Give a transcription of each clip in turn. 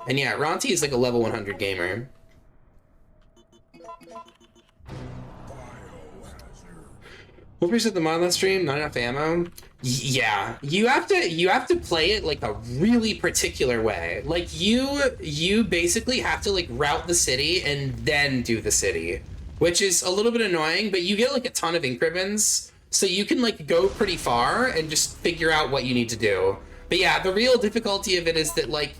And yeah, Ronti is like a level 100 gamer. What percent the mod on stream? Not enough ammo. Yeah, you have to play it like a really particular way. Like you basically have to like route the city and then do the city, which is a little bit annoying. But you get like a ton of increments, so you can like go pretty far and just figure out what you need to do. But yeah, the real difficulty of it is that like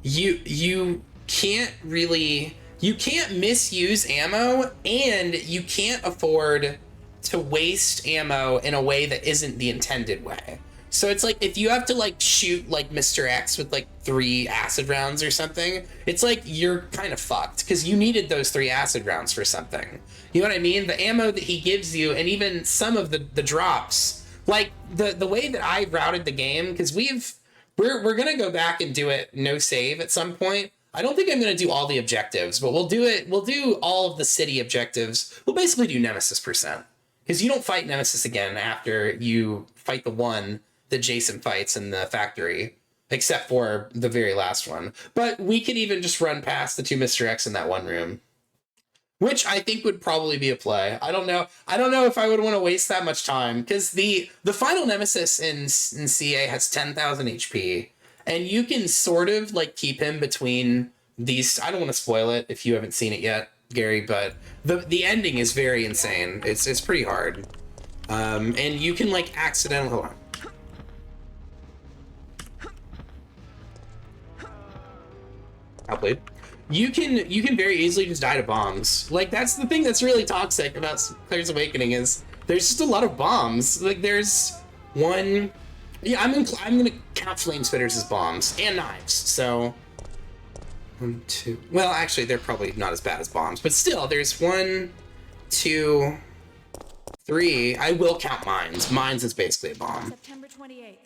you can't really you can't misuse ammo, and you can't afford to waste ammo in a way that isn't the intended way. So it's like if you have to like shoot like Mr. X with like 3 acid rounds or something, it's like you're kind of fucked because you needed those 3 acid rounds for something. You know what I mean? The ammo that he gives you, and even some of the drops, like the way that I routed the game, because we're gonna go back and do it no save at some point. I don't think I'm gonna do all the objectives, but we'll do it. We'll do all of the city objectives. We'll basically do Nemesis percent. Because you don't fight Nemesis again after you fight the one that Jason fights in the factory, except for the very last one. But we could even just run past the 2 Mr. X in that one room, which I think would probably be a play. I don't know. I don't know if I would want to waste that much time, because the final Nemesis in CA has 10,000 HP, and you can sort of like keep him between these. I don't want to spoil it if you haven't seen it yet, Gary, but the ending is very insane. It's pretty hard, and you can like accidentally hold on. Outplayed. You can very easily just die to bombs. Like that's the thing that's really toxic about Claire's Awakening is there's just a lot of bombs. Like there's one. Yeah, I'm gonna count flame spitters as bombs and knives. So 1, 2. Well, actually, they're probably not as bad as bombs, but still, there's 1, 2, 3. I will count mines. Mines is basically a bomb. September 28th,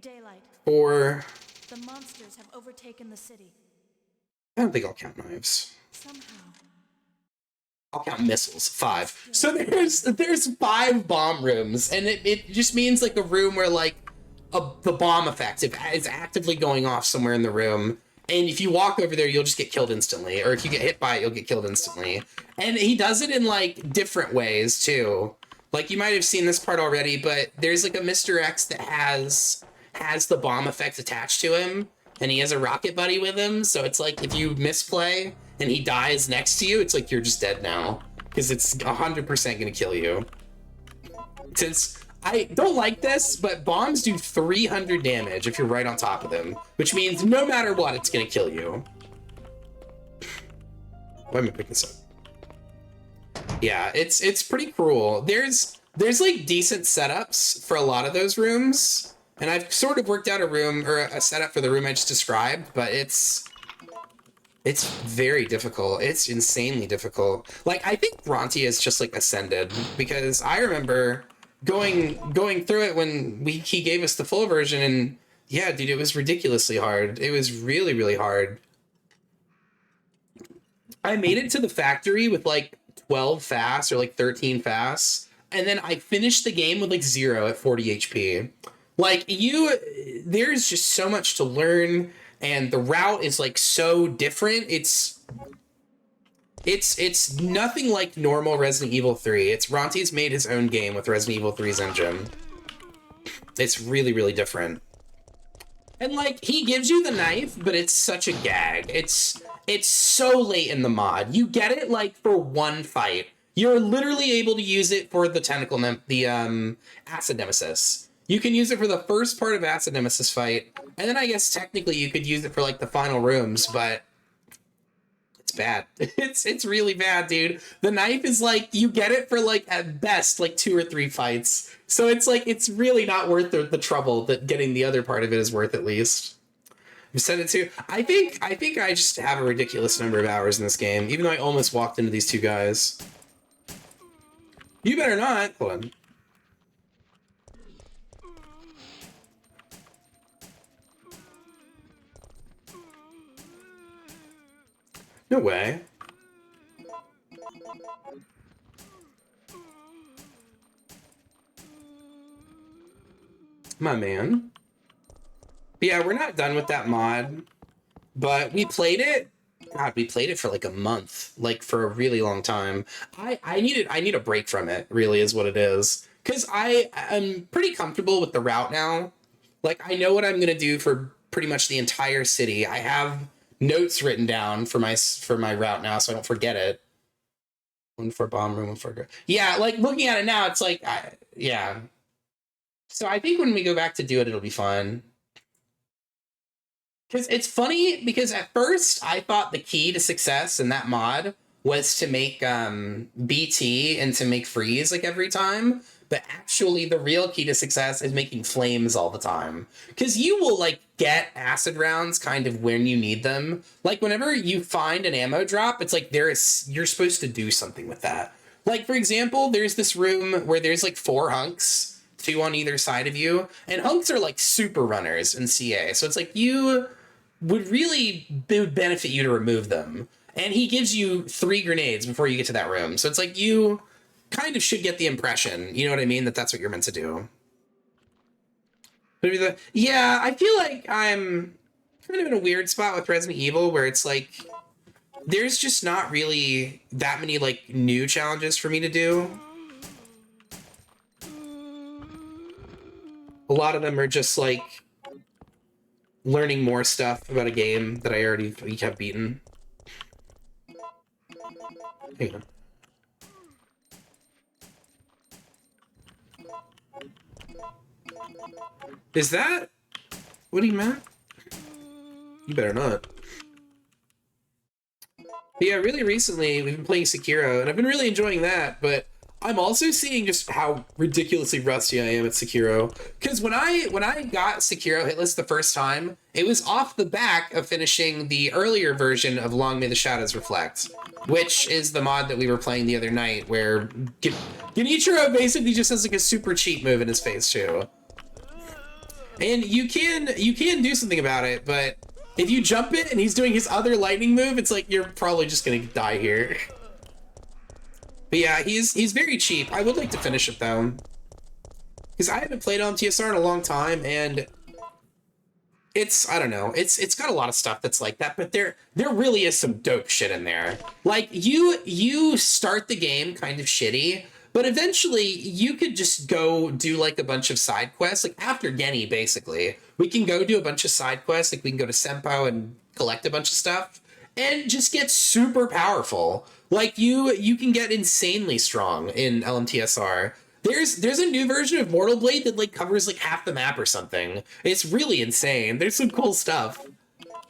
daylight. 4. The monsters have overtaken the city. I don't think I'll count knives. Somehow. I'll count missiles. 5. So there's 5 bomb rooms, and it just means like a room where like the bomb effect is actively going off somewhere in the room. And if you walk over there, you'll just get killed instantly. Or if you get hit by it, you'll get killed instantly. And he does it in like different ways too. Like you might have seen this part already, but there's like a Mr. X that has the bomb effect attached to him, and he has a rocket buddy with him. So it's like if you misplay and he dies next to you, it's like you're just dead now, because it's 100% gonna kill you. Since I don't like this, but bombs do 300 damage if you're right on top of them, which means no matter what, it's gonna kill you. Why am I picking this up? Yeah, it's pretty cruel. There's like decent setups for a lot of those rooms, and I've sort of worked out a room or a setup for the room I just described, but it's very difficult. It's insanely difficult. Like I think Ronti is just like ascended, because I remember going through it when he gave us the full version, and yeah, dude, it was ridiculously hard. It was really, really hard. I made it to the factory with like 12 fast or like 13 fast, and then I finished the game with like 0 at 40 HP. Like there's just so much to learn, and the route is like so different. It's nothing like normal Resident Evil 3. It's Ronti's made his own game with Resident Evil 3's engine. It's really, really different. And like he gives you the knife, but it's such a gag. It's so late in the mod. You get it like for one fight. You're literally able to use it for the Acid Nemesis. You can use it for the first part of Acid Nemesis fight, and then I guess technically you could use it for like the final rooms, but it's bad. It's really bad, dude. The knife is like, you get it for like at best like 2 or 3 fights. So it's like, it's really not worth the trouble that getting the other part of it is worth, at least. You sent it to, I think I just have a ridiculous number of hours in this game, even though I almost walked into these 2 guys. You better not. Hold on. No way. My man. But yeah, we're not done with that mod. But we played it. God, we played it for like a month, like for a really long time. I need a break from it, really is what it is. Cause I am pretty comfortable with the route now. Like I know what I'm gonna do for pretty much the entire city. I have notes written down for my route now, so I don't forget it. One for bomb room, one for yeah. Like looking at it now, it's like yeah. So I think when we go back to do it, it'll be fun. Because it's funny because at first I thought the key to success in that mod was to make BT and to make freeze like every time. But actually the real key to success is making flames all the time. Because you will like get acid rounds kind of when you need them. Like whenever you find an ammo drop, it's like you're supposed to do something with that. Like for example, there's this room where there's like 4 hunks, 2 on either side of you. And hunks are like super runners in CA. So it's like you would really it would benefit you to remove them. And he gives you 3 grenades before you get to that room. So it's like you kind of should get the impression, you know what I mean, that that's what you're meant to do. Yeah, I feel like I'm kind of in a weird spot with Resident Evil where it's like there's just not really that many like new challenges for me to do. A lot of them are just like learning more stuff about a game that I already have beaten. Hang on. Is that what he meant? You better not. But yeah, really recently we've been playing Sekiro, and I've been really enjoying that, but I'm also seeing just how ridiculously rusty I am at Sekiro. Because when I got Sekiro hitless the first time, it was off the back of finishing the earlier version of Long May the Shadows Reflect, which is the mod that we were playing the other night, where Genichiro basically just has like a super cheat move in his face too. And you can do something about it, but if you jump it and he's doing his other lightning move, it's like you're probably just gonna die here. But yeah, he's very cheap. I would like to finish it though, because I haven't played LMTSR in a long time, and I don't know, it's got a lot of stuff that's like that, but there really is some dope shit in there. Like you start the game kind of shitty, but eventually you could just go do like a bunch of side quests. Like after Genny, basically, we can go do a bunch of side quests. Like we can go to Senpo and collect a bunch of stuff and just get super powerful. Like you can get insanely strong in LMTSR. There's a new version of Mortal Blade that like covers like half the map or something. It's really insane. There's some cool stuff.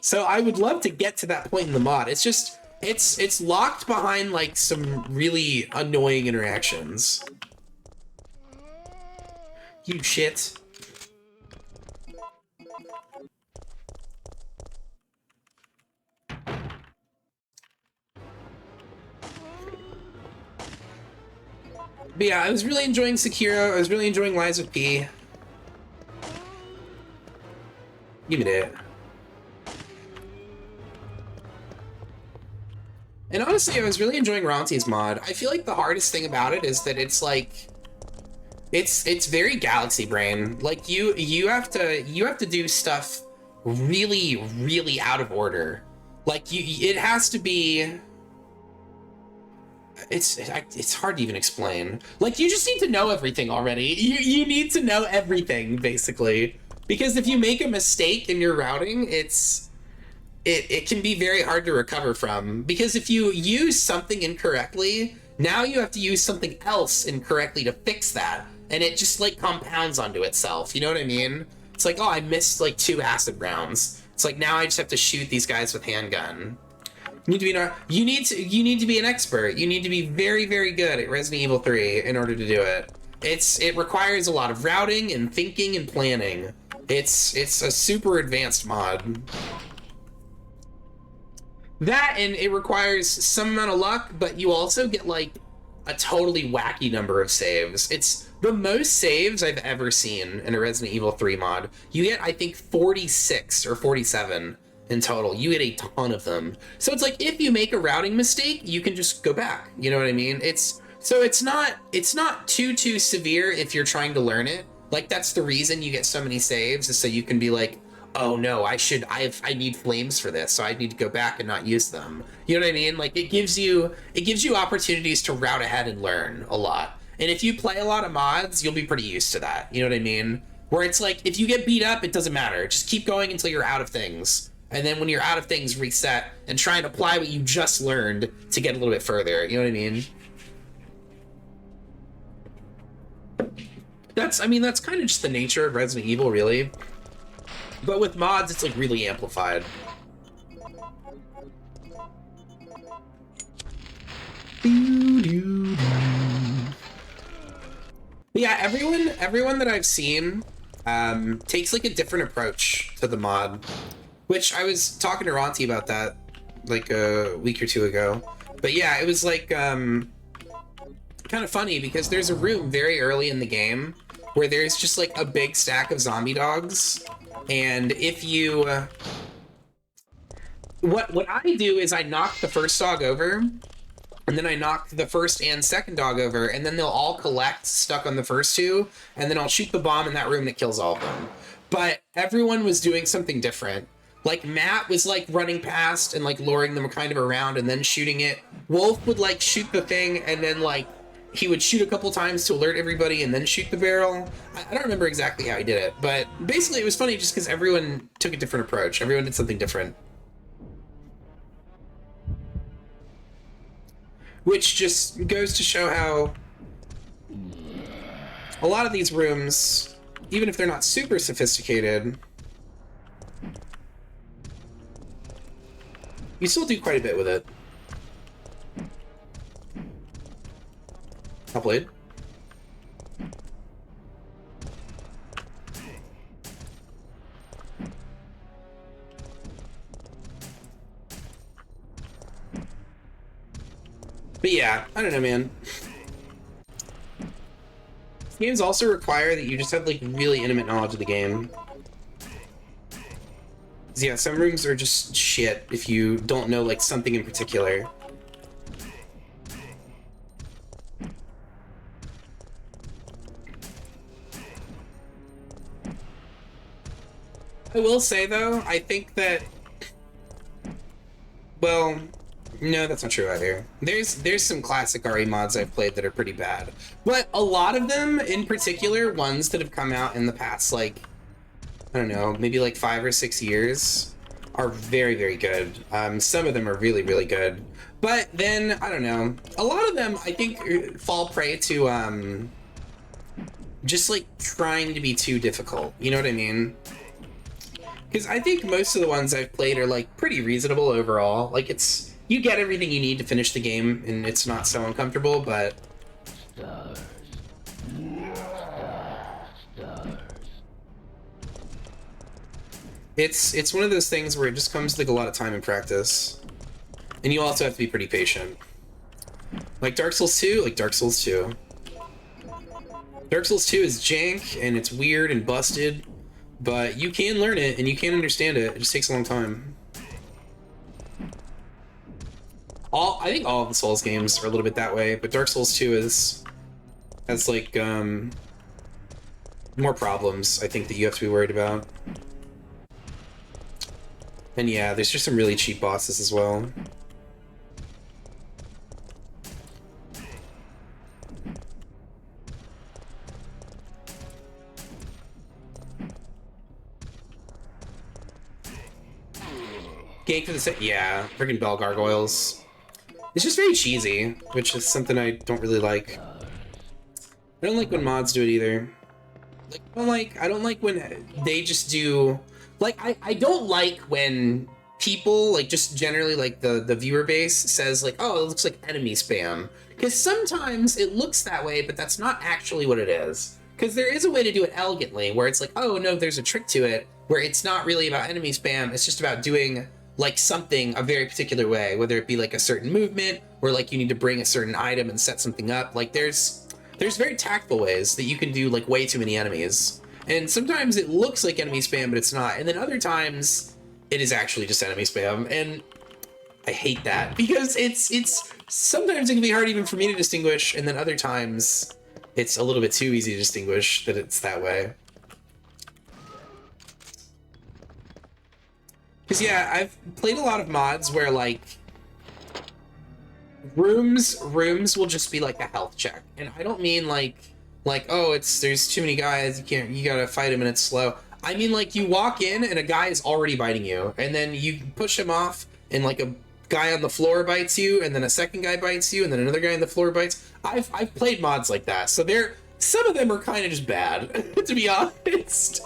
So I would love to get to that point in the mod. It's just it's locked behind like some really annoying interactions. You shit. But yeah, I was really enjoying Sekiro. I was really enjoying Lies of P. Give me that. And honestly, I was really enjoying Ronti's mod. I feel like the hardest thing about it is that it's like it's very Galaxy Brain. Like you have to do stuff really out of order. Like it has to be. It's hard to even explain. Like you just need to know everything already. You need to know everything basically, because if you make a mistake in your routing, it can be very hard to recover from, because if you use something incorrectly, now you have to use something else incorrectly to fix that, and it just like compounds onto itself. You know what I mean? It's like, oh, I missed like 2 acid rounds. It's like now I just have to shoot these guys with handgun. You need to be an expert. You need to be very good at Resident Evil 3 in order to do it. It requires a lot of routing and thinking and planning. It's a super advanced mod. That, and it requires some amount of luck, but you also get like a totally wacky number of saves. It's the most saves I've ever seen in a Resident Evil 3 mod. You get, I think, 46 or 47 in total. You get a ton of them. So it's like if you make a routing mistake, you can just go back. You know what I mean? It's not too severe if you're trying to learn it. Like that's the reason you get so many saves, is so you can be like, oh no, I need flames for this, so I need to go back and not use them. You know what I mean? Like it gives you opportunities to route ahead and learn a lot. And if you play a lot of mods, you'll be pretty used to that. You know what I mean? Where it's like if you get beat up, it doesn't matter. Just keep going until you're out of things. And then when you're out of things, reset and try and apply what you just learned to get a little bit further. You know what I mean? That's kind of just the nature of Resident Evil, really. But with mods, it's like really amplified. But yeah, everyone that I've seen takes like a different approach to the mod, which I was talking to Ronti about that like a week or two ago. But yeah, it was like kind of funny because there's a room very early in the game where there's just like a big stack of zombie dogs, and if you what I do is I knock the first dog over, and then I knock the first and second dog over, and then they'll all collect stuck on the first two, and then I'll shoot the bomb in that room that kills all of them. But everyone was doing something different. Like Matt was like running past and like luring them kind of around and then shooting it. Wolf would like shoot the thing and then like he would shoot a couple times to alert everybody and then shoot the barrel. I don't remember exactly how he did it, but basically it was funny just because everyone took a different approach. Everyone did something different. Which just goes to show how a lot of these rooms, even if they're not super sophisticated, you still do quite a bit with it. Well played. But yeah, I don't know, man. Games also require that you just have like really intimate knowledge of the game. Yeah, some rooms are just shit if you don't know like something in particular. I will say though, I think that, well, no, that's not true either. There's some classic RE mods I've played that are pretty bad, but a lot of them, in particular, ones that have come out in the past, like, I don't know, maybe like 5 or 6 years, are very, very good. Some of them are really, really good, but then I don't know. A lot of them, I think, fall prey to just like trying to be too difficult. You know what I mean? Because I think most of the ones I've played are like pretty reasonable overall. Like it's, you get everything you need to finish the game and it's not so uncomfortable, but it's one of those things where it just comes with like a lot of time and practice. And you also have to be pretty patient. Like Dark Souls 2, like Dark Souls 2. Dark Souls 2 is jank and it's weird and busted, but you can learn it and you can understand it. It just takes a long time. I think all of the Souls games are a little bit that way, but Dark Souls 2 has like more problems, I think, that you have to be worried about. And yeah, there's just some really cheap bosses as well. Gank for the set, yeah, freaking bell gargoyles. It's just very cheesy, which is something I don't really like. I don't like when mods do it either. Like, I don't like when they just do, like, I don't like when people, like, just generally, like, the viewer base says, like, oh, it looks like enemy spam. Because sometimes it looks that way, but that's not actually what it is. Because there is a way to do it elegantly, where it's like, oh, no, there's a trick to it, where it's not really about enemy spam, it's just about doing like something a very particular way, whether it be like a certain movement or like you need to bring a certain item and set something up. Like there's very tactful ways that you can do like way too many enemies. And sometimes it looks like enemy spam, but it's not. And then other times it is actually just enemy spam. And I hate that because it's sometimes it can be hard even for me to distinguish. And then other times it's a little bit too easy to distinguish that it's that way. Because yeah, I've played a lot of mods where like rooms will just be like a health check, and I don't mean like oh there's too many guys, you gotta fight him and it's slow. I mean like you walk in and a guy is already biting you, and then you push him off, and like a guy on the floor bites you, and then a second guy bites you, and then another guy on the floor bites. I've played mods like that, so some of them are kind of just bad to be honest.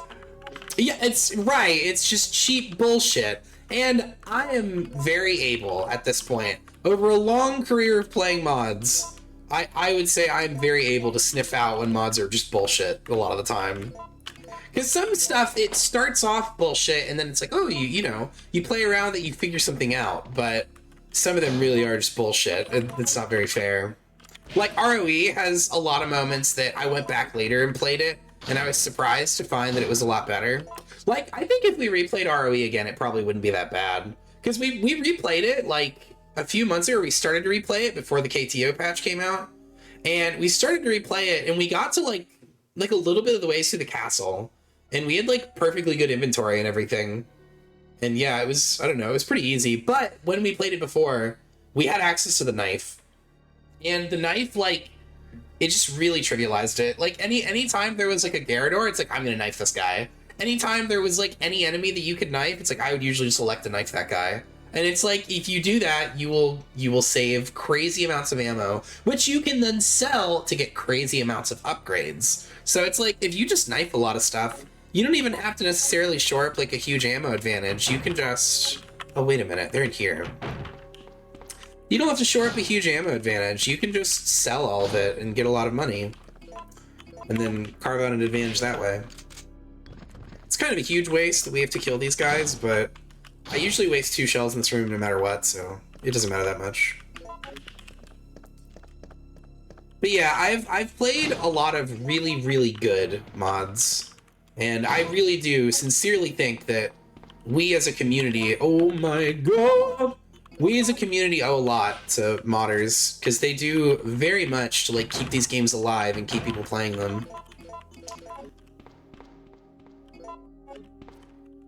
Yeah, it's right. It's just cheap bullshit. And I am very able at this point, over a long career of playing mods, I would say I'm very able to sniff out when mods are just bullshit a lot of the time. Because some stuff, it starts off bullshit, and then it's like, oh, you know, you play around that you figure something out, but some of them really are just bullshit. It's not very fair. Like, ROE has a lot of moments that I went back later and played it, and I was surprised to find that it was a lot better. Like, I think if we replayed ROE again, it probably wouldn't be that bad. Because we replayed it, like, a few months ago. We started to replay it before the KTO patch came out. And we started to replay it, and we got to, like a little bit of the ways to the castle. And we had, like, perfectly good inventory and everything. And yeah, it was, I don't know, it was pretty easy. But when we played it before, we had access to the knife. And the knife, like, it just really trivialized it. Like, anytime there was, like, a Garrador, it's like, I'm gonna knife this guy. Anytime there was, like, any enemy that you could knife, it's like, I would usually just elect to knife that guy. And it's like, if you do that, you will save crazy amounts of ammo, which you can then sell to get crazy amounts of upgrades. So it's like, if you just knife a lot of stuff, you don't even have to necessarily shore up, like, a huge ammo advantage. You can just... Oh, wait a minute, they're in here. You don't have to shore up a huge ammo advantage. You can just sell all of it and get a lot of money. And then carve out an advantage that way. It's kind of a huge waste that we have to kill these guys, but I usually waste 2 shells in this room no matter what, so it doesn't matter that much. But yeah, I've played a lot of really, really good mods. And I really do sincerely think that we as a community, oh my god, we as a community owe a lot to modders, because they do very much to like keep these games alive and keep people playing them.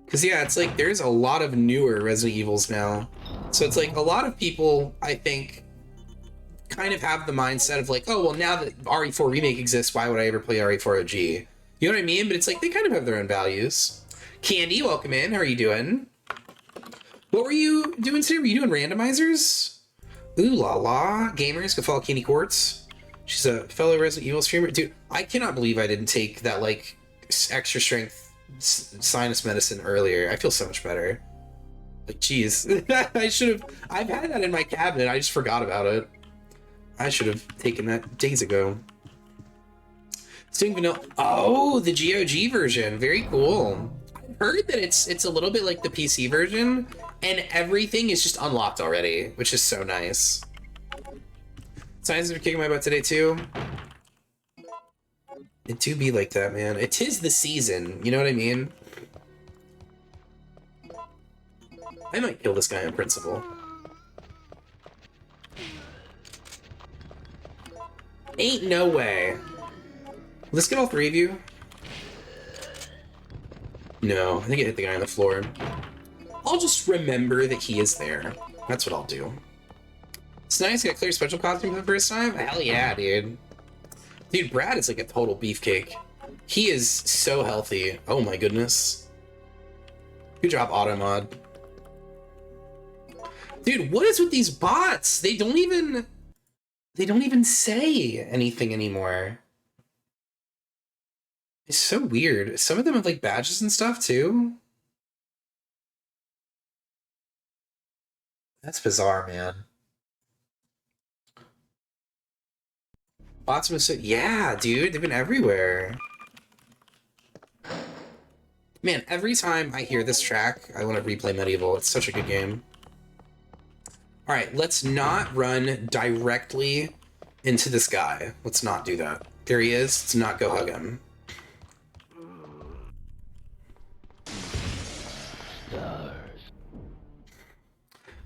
Because yeah, it's like there's a lot of newer Resident Evils now. So it's like a lot of people, I think, kind of have the mindset of like, oh, well, now that RE4 Remake exists, why would I ever play RE4 OG? You know what I mean? But it's like they kind of have their own values. Candy, welcome in. How are you doing? What were you doing today? Were you doing randomizers? Ooh la la. Gamers, go follow Candy Quartz. She's a fellow Resident Evil streamer. Dude, I cannot believe I didn't take that, like, extra strength sinus medicine earlier. I feel so much better. Like, geez. I should have... I've had that in my cabinet. I just forgot about it. I should have taken that days ago. It's doing vanilla... Oh, the GOG version. Very cool. I've heard that it's a little bit like the PC version, and everything is just unlocked already, which is so nice. Signs are kicking my butt today, too. It do be like that, man. It is the season, you know what I mean? I might kill this guy on principle. Ain't no way. Let's get all 3 of you. No, I think I hit the guy on the floor. I'll just remember that he is there. That's what I'll do. It's nice, got clear special costume for the first time? Hell yeah, dude. Dude, Brad is like a total beefcake. He is so healthy. Oh my goodness. Good job, Automod. Dude, what is with these bots? They don't even say anything anymore. It's so weird. Some of them have like badges and stuff too. That's bizarre, man. Bots must say, yeah, dude, they've been everywhere. Man, every time I hear this track, I want to replay Medieval. It's such a good game. All right, let's not run directly into this guy. Let's not do that. There he is. Let's not go hug him.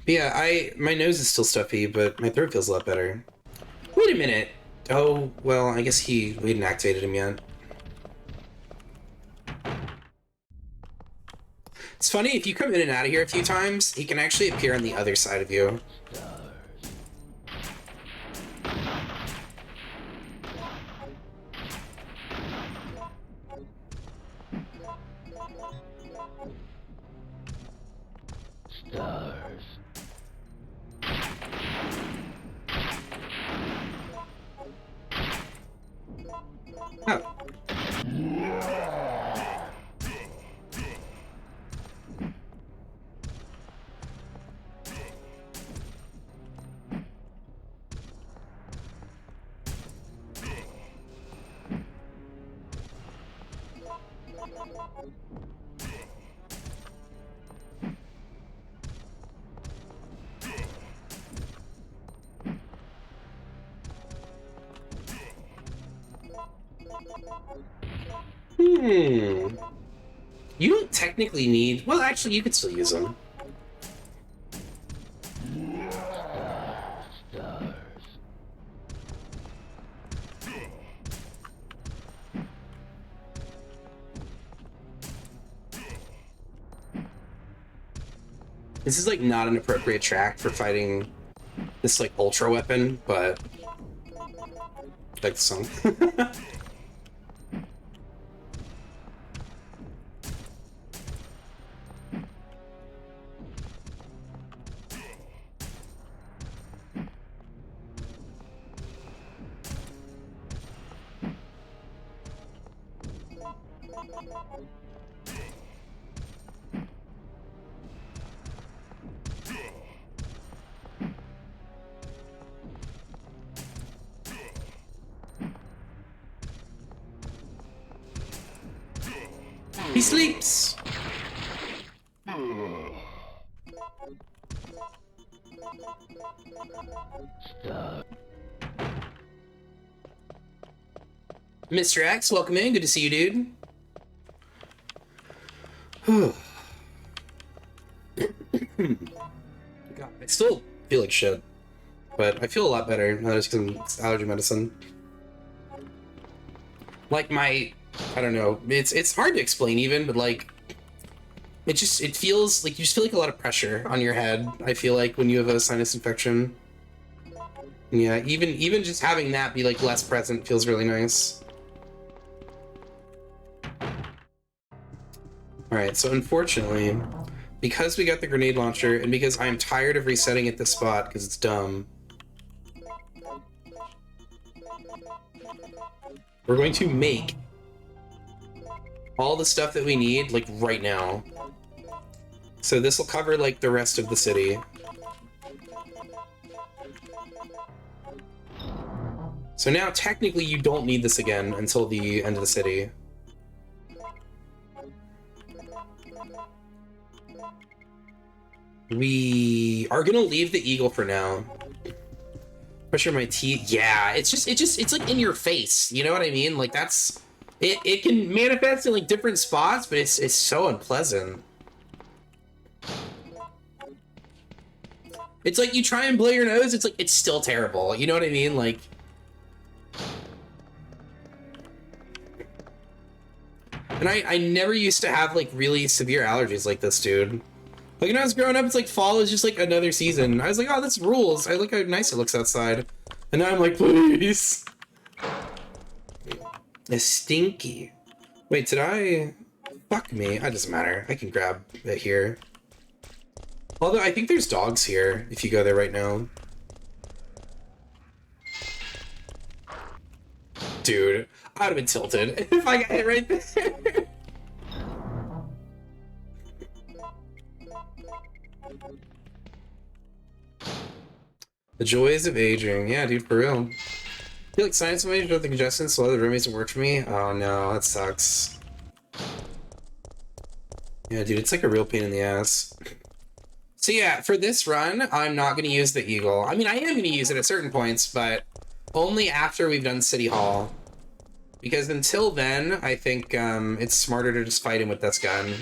But yeah, my nose is still stuffy, but my throat feels a lot better. Wait a minute. Oh, well, I guess we hadn't activated him yet. It's funny, if you come in and out of here a few times, he can actually appear on the other side of you. Stars. Oh. Hmm. You don't technically need... Well, actually, you could still use them. Stars. This is, like, not an appropriate track for fighting this, like, ultra weapon, but... I like the song. He sleeps! Stars. Mr. X, welcome in. Good to see you, dude. God, I still feel like shit, but I feel a lot better now just because it's allergy medicine. Like my, I don't know, it's hard to explain even, but like, it feels like you just feel like a lot of pressure on your head. I feel like when you have a sinus infection. Yeah, even just having that be like less present feels really nice. Alright, so unfortunately, because we got the grenade launcher, and because I'm tired of resetting at this spot because it's dumb, we're going to make all the stuff that we need, like, right now. So this will cover, like, the rest of the city. So now, technically, you don't need this again until the end of the city. We are gonna leave the eagle for now. Pressure my teeth. Yeah, it's like in your face. You know what I mean? Like that's, it can manifest in like different spots, but it's so unpleasant. It's like you try and blow your nose, it's like, it's still terrible. You know what I mean? Like, and I never used to have like really severe allergies like this, dude. Like when I was growing up, it's like fall is just like another season. I was like, oh, this rules. I look how nice it looks outside. And now I'm like, please. It's stinky. Wait, did I? Fuck me. It doesn't matter. I can grab it here. Although I think there's dogs here if you go there right now. Dude, I would have been tilted if I got hit right there. The joys of aging. Yeah, dude, for real. I feel like science major with the congestion, so a lot of the roommates don't work for me. Oh no, that sucks. Yeah, dude, it's like a real pain in the ass. So yeah, for this run, I'm not going to use the Eagle. I mean, I am going to use it at certain points, but only after we've done City Hall. Because until then, I think it's smarter to just fight him with this gun.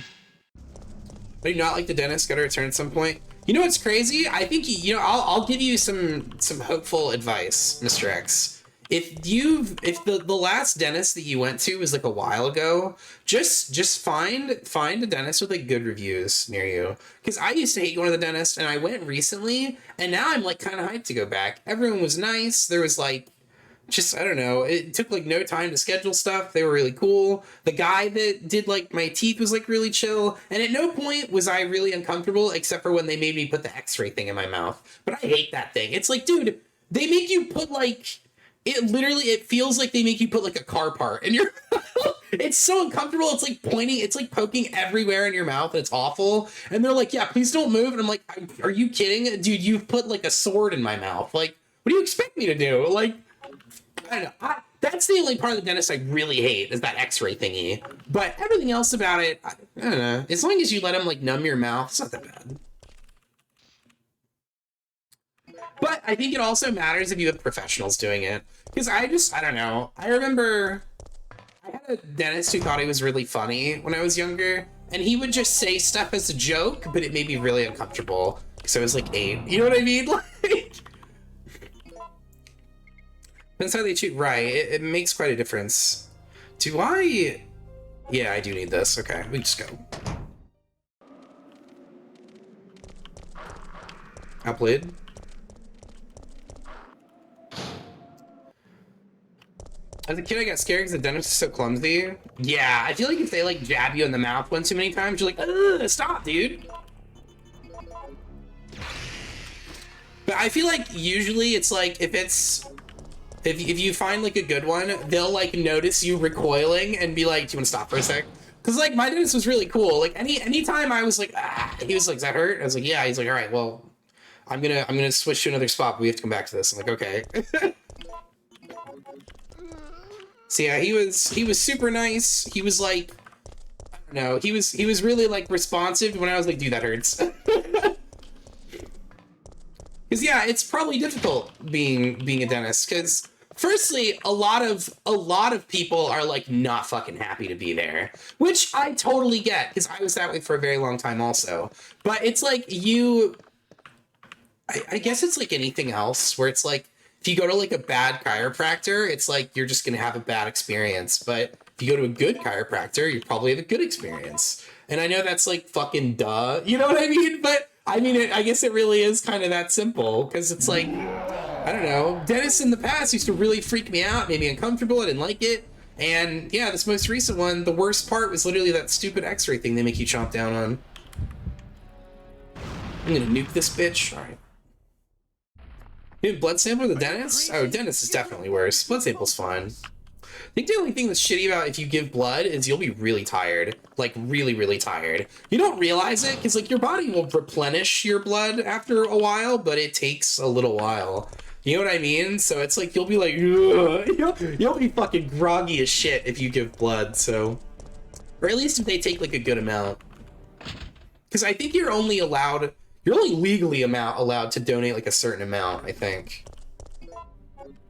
I do not like the dentist. Got to return at some point. You know what's crazy? I think, you know, I'll give you some hopeful advice, Mr. X. if the last dentist that you went to was like a while ago, just find a dentist with like good reviews near you. Because I used to hate going to the dentist, and I went recently, and now I'm like kind of hyped to go back. Everyone was nice. There was like just I don't know. It took like no time to schedule stuff. They were really cool. The guy that did like my teeth was like really chill, and at no point was I really uncomfortable except for when they made me put the X-ray thing in my mouth. But I hate that thing. It's like, dude, they make you put like it feels like they make you put like a car part in your it's so uncomfortable. It's like pointing, it's like poking everywhere in your mouth, and it's awful. And they're like, yeah, please don't move. And I'm like, are you kidding? Dude, you've put like a sword in my mouth. Like, what do you expect me to do? Like, I don't know. That's the only part of the dentist I really hate is that X-ray thingy. But everything else about it, I don't know. As long as you let them like numb your mouth, it's not that bad. But I think it also matters if you have professionals doing it. Because I don't know. I remember I had a dentist who thought he was really funny when I was younger. And he would just say stuff as a joke, but it made me really uncomfortable. Because I was like 8. You know what I mean? Like, that's how they cheat. Right. It makes quite a difference. Do I... Yeah, I do need this. Okay, we just go. Outplayed. As a kid, I got scared because the dentist is so clumsy. Yeah, I feel like if they like jab you in the mouth one too many times, you're like, ugh, stop, dude. But I feel like usually it's like if you find like a good one, they'll like notice you recoiling and be like, do you want to stop for a sec? Because like my dentist was really cool. Like anytime I was like, he was like, does that hurt? I was like, yeah. He's like, all right, well, I'm gonna switch to another spot, but we have to come back to this. I'm like, okay. So yeah, he was super nice. He was like, I don't know, he was really like responsive when I was like, dude, that hurts. Because yeah, it's probably difficult being a dentist. Because firstly, a lot of people are like not fucking happy to be there, which I totally get because I was that way for a very long time also. But it's like I guess it's like anything else where it's like if you go to like a bad chiropractor, it's like you're just gonna have a bad experience. But if you go to a good chiropractor, you probably have a good experience. And I know that's like fucking duh, you know what I mean? But I mean, I guess it really is kind of that simple because it's like, I don't know, dentists in the past used to really freak me out, made me uncomfortable, I didn't like it. And yeah, this most recent one, the worst part was literally that stupid X-ray thing they make you chomp down on. I'm gonna nuke this bitch. All right. Dude, blood sample or the dentist? Oh, dentist is definitely worse. Blood sample's fine. I think the only thing that's shitty about if you give blood is you'll be really tired. Like, really, really tired. You don't realize it, because, like, your body will replenish your blood after a while, but it takes a little while. You know what I mean? So it's like, you'll be like, you'll be fucking groggy as shit if you give blood, so... Or at least if they take, like, a good amount. Because I think you're only legally allowed to donate, like, a certain amount, I think.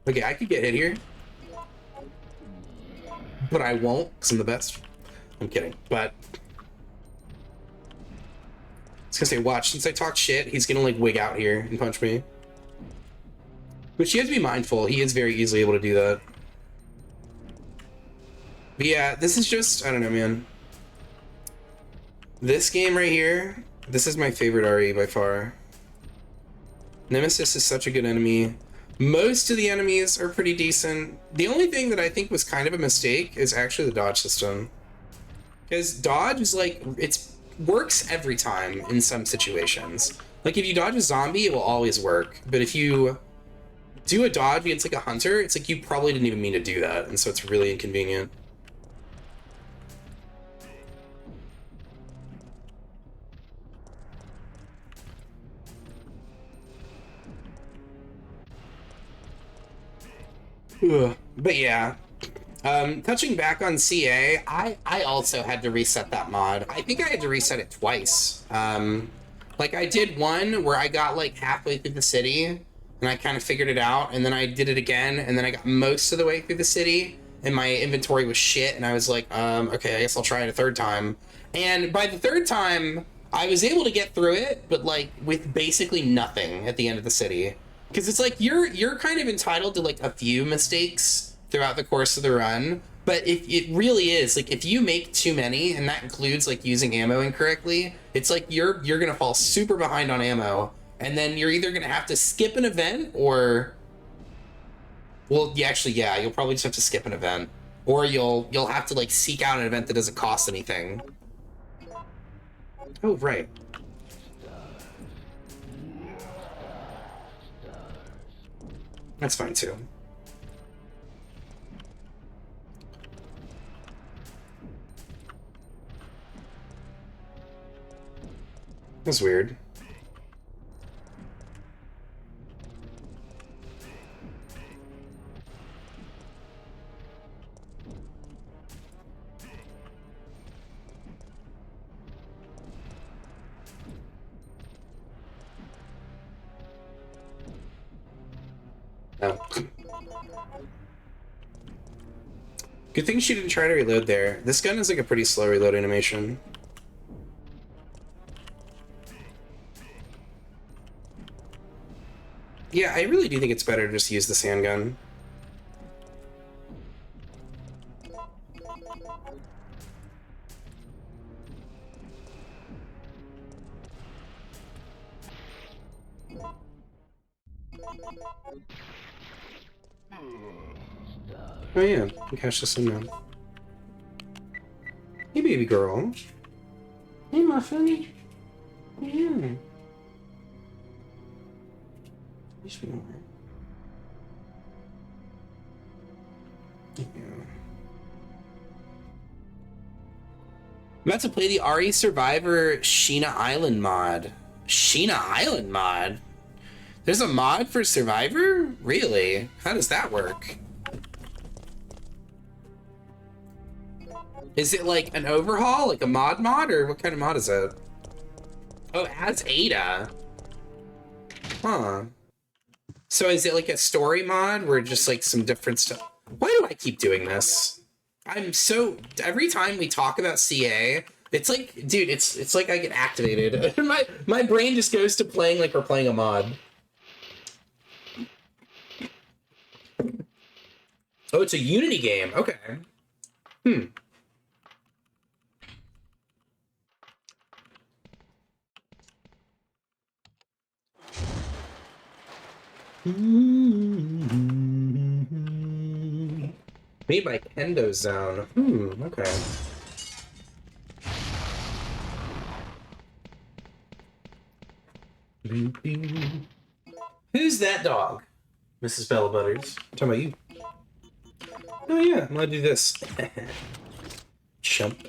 Okay, I could get hit here. But I won't, because I'm the best. I'm kidding, but... I was gonna say, watch, since I talk shit, he's gonna, like, wig out here and punch me. Which you have to be mindful, he is very easily able to do that. But yeah, this is just, I don't know, man. This game right here, this is my favorite RE by far. Nemesis is such a good enemy. Most of the enemies are pretty decent. The only thing that I think was kind of a mistake is actually the dodge system. Because dodge is like, it works every time in some situations. Like if you dodge a zombie, it will always work. But if you do a dodge against like a hunter, it's like you probably didn't even mean to do that. And so it's really inconvenient. But yeah, touching back on CA, I also had to reset that mod. I think I had to reset it twice. Like I did one where I got like halfway through the city and I kind of figured it out, and then I did it again, and then I got most of the way through the city and my inventory was shit, and I was like, okay, I guess I'll try it a third time. And by the third time, I was able to get through it, but like with basically nothing at the end of the city. Because it's like you're kind of entitled to like a few mistakes throughout the course of the run, but if it really is like if you make too many, and that includes like using ammo incorrectly, it's like you're gonna fall super behind on ammo, and then you're either gonna have to skip an event or, well, yeah, you'll probably just have to skip an event, or you'll have to like seek out an event that doesn't cost anything. Oh right. That's fine too. That's weird. No. Good thing she didn't try to reload there. This gun is like a pretty slow reload animation. Yeah, I really do think it's better to just use this handgun. Oh yeah, we cash this in now. Hey baby girl. Hey muffin. Yeah. You should be alright. Yeah. I'm about to play the RE Survivor Sheena Island mod. Sheena Island mod? There's a mod for Survivor? Really? How does that work? Is it like an overhaul, like a mod, or what kind of mod is it? Oh, it has Ada. Huh. So is it like a story mod where just like some different stuff? Why do I keep doing this? I'm so, every time we talk about CA, it's like, dude, it's like I get activated. my brain just goes to playing like we're playing a mod. Oh, it's a Unity game. Okay. Hmm. Made by Kendo Zone. Okay. Who's that dog? Mrs. Bella Butters. I'm talking about you. Oh yeah, I'm gonna do this. Chump.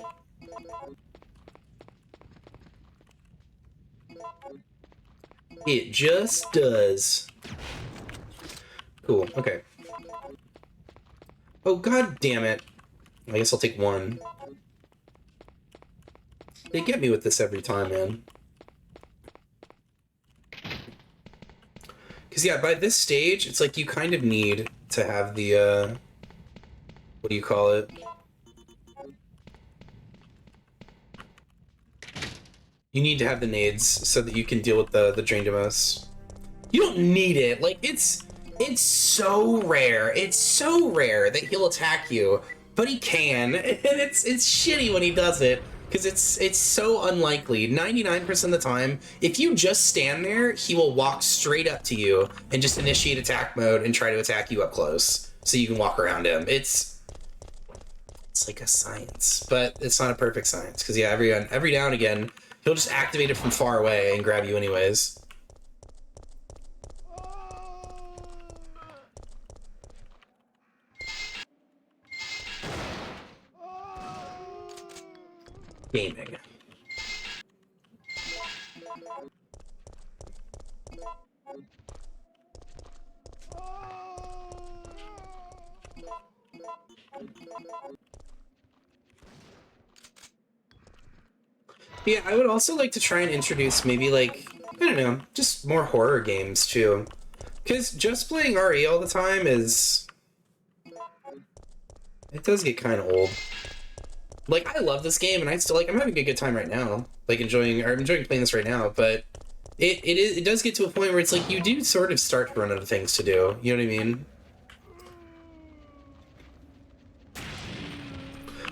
It just does. Cool, okay. Oh, god damn it. I guess I'll take one. They get me with this every time, man. Because, yeah, by this stage, it's like you kind of need to have the, what do you call it? You need to have the nades so that you can deal with the drain demos. You don't need it. Like, it's so rare. It's so rare that he'll attack you, but he can, and it's shitty when he does it because it's so unlikely. 99% of the time, if you just stand there, he will walk straight up to you and just initiate attack mode and try to attack you up close, so you can walk around him. It's like a science, but it's not a perfect science because yeah, every now and again, he'll just activate it from far away and grab you anyways. Gaming. Yeah, I would also like to try and introduce maybe like, I don't know, just more horror games too. Because just playing RE all the time is... It does get kind of old. Like, I love this game and I'm having a good time right now. Like, I'm enjoying playing this right now, but it does get to a point where it's like you do sort of start to run out of things to do. You know what I mean?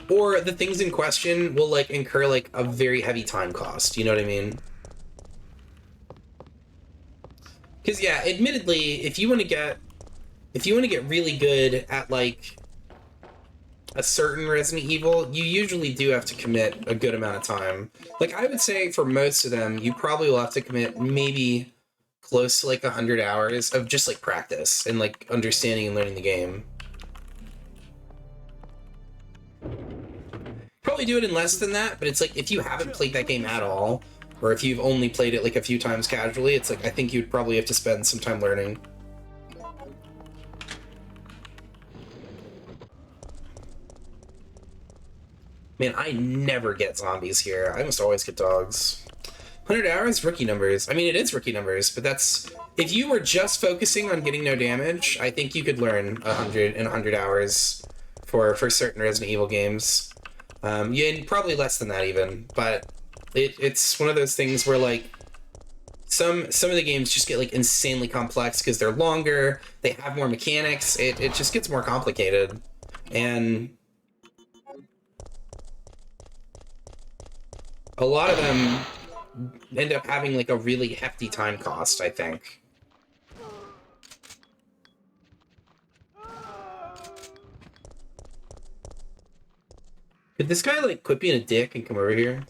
Or the things in question will like incur like a very heavy time cost. You know what I mean? Because yeah, admittedly, if you want to get really good at like a certain Resident Evil, you usually do have to commit a good amount of time. Like I would say for most of them, you probably will have to commit maybe close to like 100 hours of just like practice and like understanding and learning the game. Probably do it in less than that, but it's like if you haven't played that game at all, or if you've only played it like a few times casually, it's like I think you'd probably have to spend some time learning. Man, I never get zombies here. I almost always get dogs. 100 hours? Rookie numbers. I mean, it is rookie numbers, but that's... If you were just focusing on getting no damage, I think you could learn 100 hours for certain Resident Evil games. Yeah, and probably less than that even, but it's one of those things where, like, some of the games just get, like, insanely complex because they're longer, they have more mechanics, it just gets more complicated. And a lot of them end up having like a really hefty time cost, I think. Could this guy like quit being a dick and come over here?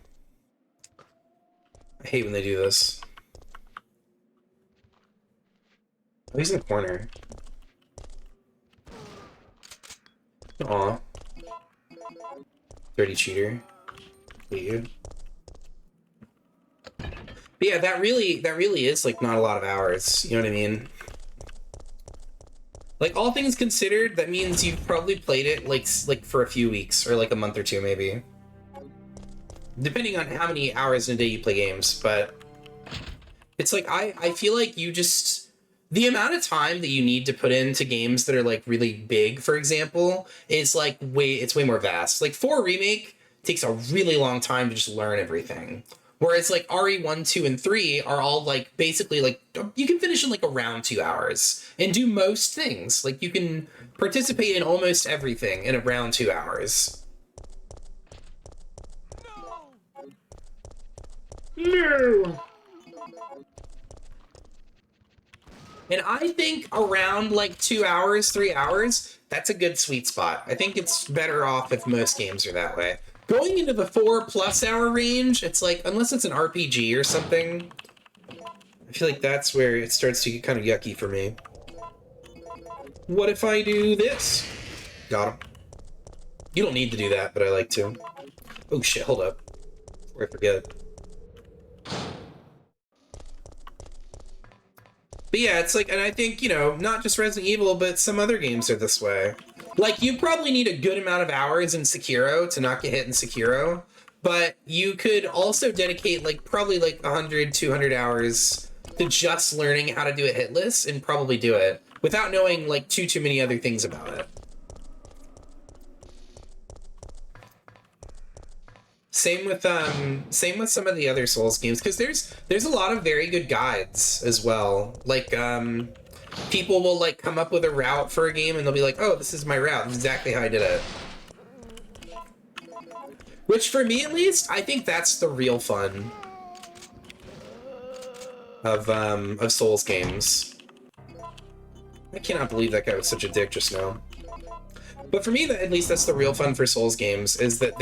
I hate when they do this. Oh, he's in the corner. Aw. Dirty cheater. Hate you. But yeah, that really is like not a lot of hours. You know what I mean? Like all things considered, that means you've probably played it like for a few weeks or like a month or two maybe, depending on how many hours in a day you play games. But it's like I feel like you just the amount of time that you need to put into games that are like really big, for example, is like way more vast. Like 4 Remake takes a really long time to just learn everything. Whereas like RE1, 2, and 3 are all like basically like you can finish in like around 2 hours and do most things. Like you can participate in almost everything in around 2 hours. No. And I think around like 2 hours, 3 hours, that's a good sweet spot. I think it's better off if most games are that way. Going into the 4+ hour range, it's like, unless it's an RPG or something, I feel like that's where it starts to get kind of yucky for me. What if I do this? Got him. You don't need to do that, but I like to. Oh shit, hold up. Before I forget. But yeah, it's like, and I think, you know, not just Resident Evil, but some other games are this way. Like, you probably need a good amount of hours in Sekiro to not get hit in Sekiro, but you could also dedicate, like, probably, like, 100, 200 hours to just learning how to do it hitless and probably do it without knowing, like, too many other things about it. Same with some of the other Souls games, because there's a lot of very good guides as well. Like people will like come up with a route for a game and they'll be like, oh, this is my route. This is exactly how I did it. Which for me at least, I think that's the real fun of Souls games. I cannot believe that guy was such a dick just now. But for me, at least that's the real fun for Souls games, is that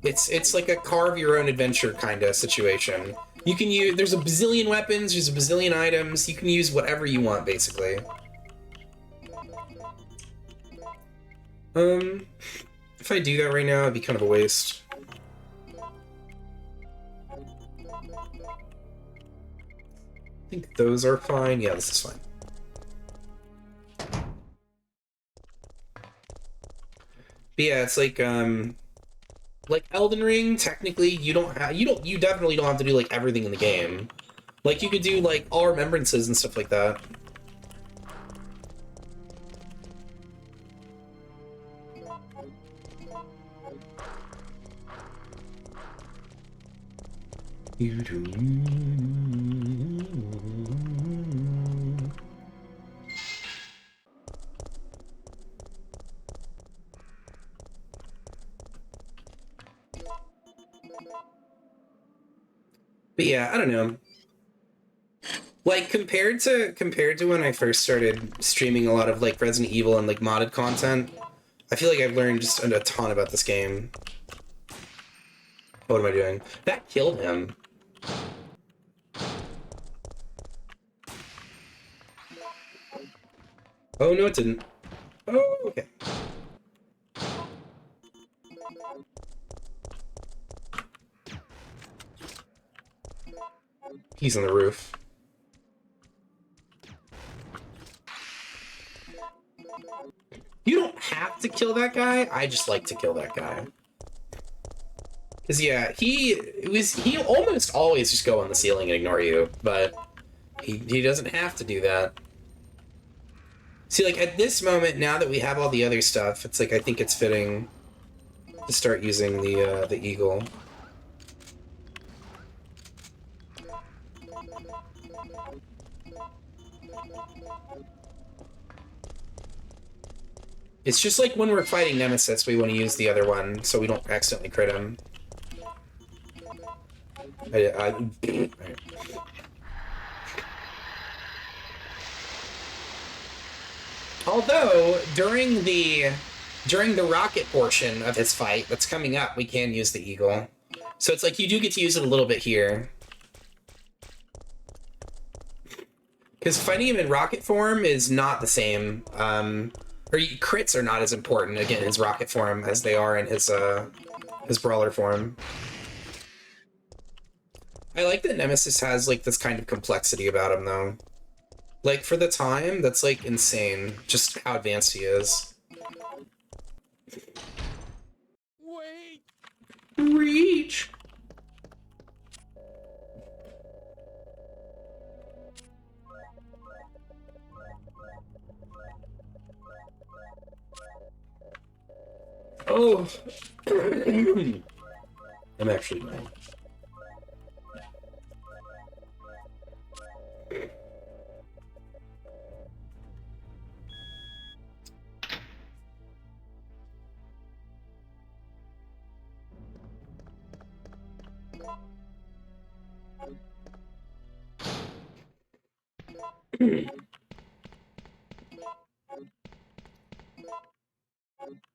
it's like a carve your own adventure kind of situation. You can use, there's a bazillion weapons, there's a bazillion items, you can use whatever you want, basically. If I do that right now, it'd be kind of a waste. I think those are fine. Yeah, this is fine. But yeah, it's like Elden Ring, technically, you definitely don't have to do, like, everything in the game. Like, you could do, like, all remembrances and stuff like that. But yeah, I don't know. Like compared to when I first started streaming a lot of like Resident Evil and like modded content, I feel like I've learned just a ton about this game. What am I doing? That killed him. Oh no, it didn't. Oh, okay. He's on the roof. You don't have to kill that guy. I just like to kill that guy. Cause yeah, he almost always just go on the ceiling and ignore you, but he doesn't have to do that. See, like at this moment, now that we have all the other stuff, it's like I think it's fitting to start using the eagle. It's just like when we're fighting Nemesis, we want to use the other one so we don't accidentally crit him. Although during the rocket portion of his fight that's coming up, we can use the eagle. So it's like you do get to use it a little bit here. Because fighting him in rocket form is not the same. Or crits are not as important again in his rocket form as they are in his brawler form. I like that Nemesis has like this kind of complexity about him though. Like for the time, that's like insane just how advanced he is. Wait! Reach. Oh. I'm actually mad.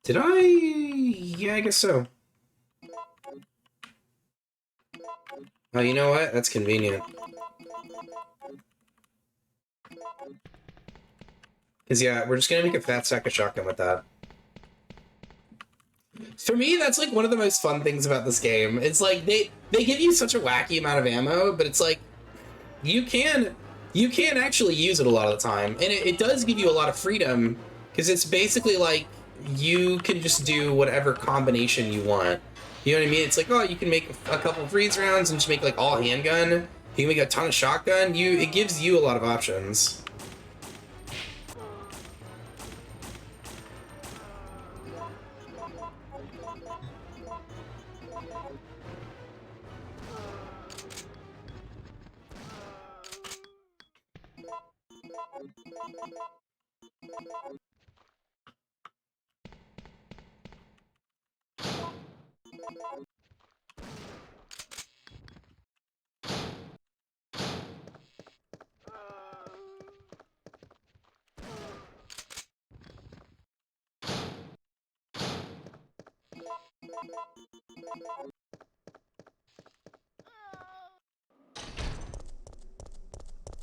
Did I? Yeah, I guess so. Oh, you know what? That's convenient. Because, yeah, we're just going to make a fat sack of shotgun with that. For me, that's, like, one of the most fun things about this game. It's, like, they give you such a wacky amount of ammo, but it's, like, you can actually use it a lot of the time. And it does give you a lot of freedom, because it's basically, like, you can just do whatever combination you want. You know what I mean? It's like, oh, you can make a couple of freeze rounds and just make, like, all handgun. You can make a ton of shotgun. It gives you a lot of options.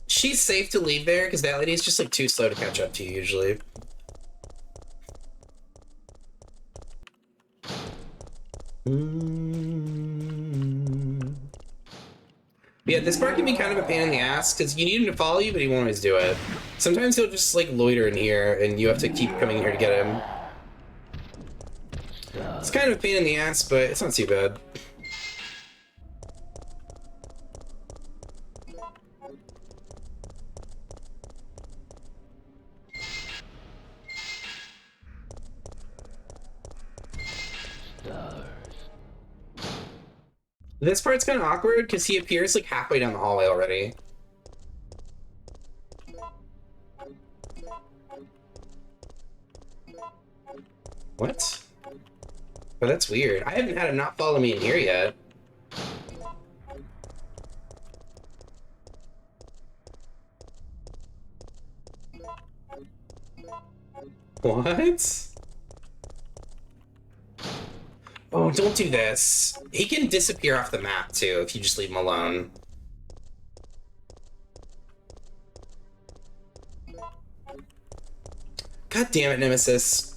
She's safe to leave there because that lady's just like too slow to catch up to you usually. Yeah, this part can be kind of a pain in the ass because you need him to follow you, but he won't always do it. Sometimes he'll just like loiter in here and you have to keep coming here to get him. It's kind of a pain in the ass, but it's not too bad. This part's kind of awkward because he appears like halfway down the hallway already. What? Oh, that's weird. I haven't had him not follow me in here yet. What? Oh, don't do this. He can disappear off the map, too, if you just leave him alone. God damn it, Nemesis.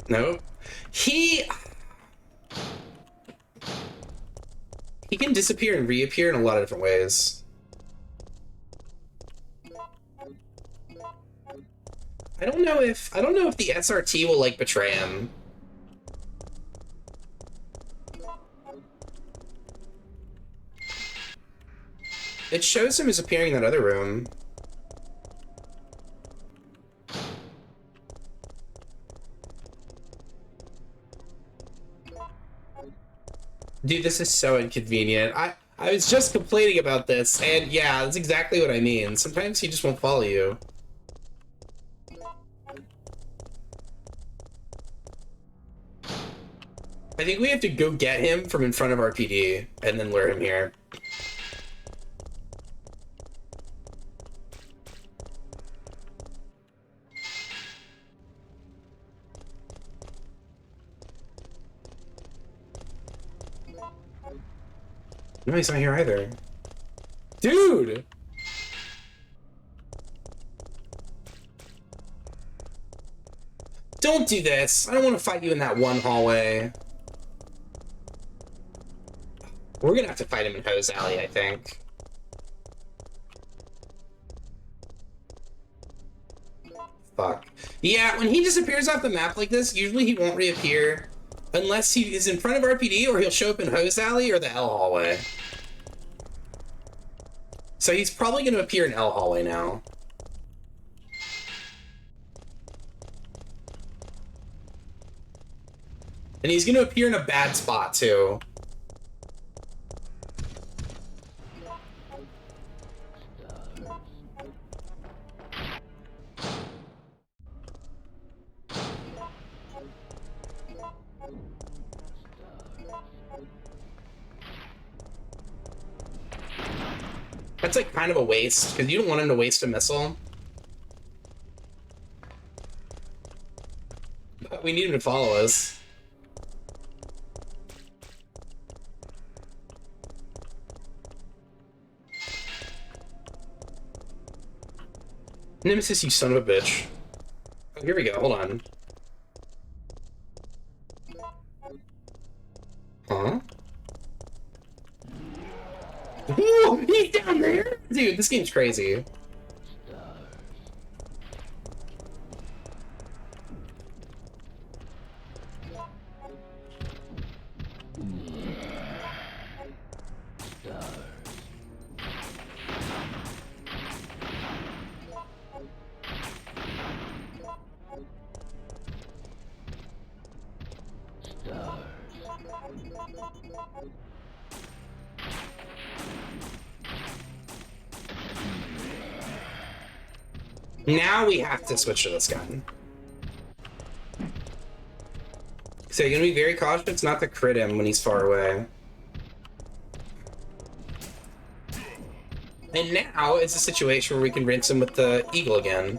Nope. He can disappear and reappear in a lot of different ways. I don't know if the SRT will like betray him. It shows him as appearing in that other room. Dude, this is so inconvenient. I was just complaining about this, and yeah, that's exactly what I mean. Sometimes he just won't follow you. I think we have to go get him from in front of our PD, and then lure him here. No, he's not here either. Dude! Don't do this! I don't want to fight you in that one hallway. We're gonna have to fight him in Hose Alley, I think. Fuck. Yeah, when he disappears off the map like this, usually he won't reappear. Unless he is in front of RPD, or he'll show up in Hose Alley or the L hallway. So he's probably going to appear in L hallway now. And he's going to appear in a bad spot, too. That's like kind of a waste, because you don't want him to waste a missile. But we need him to follow us. Nemesis, you son of a bitch. Oh, here we go, hold on. Huh? Ooh, he's down there! Dude, this game's crazy. Now we have to switch to this gun. So you're gonna be very cautious not to crit him when he's far away. And now it's a situation where we can rinse him with the eagle again.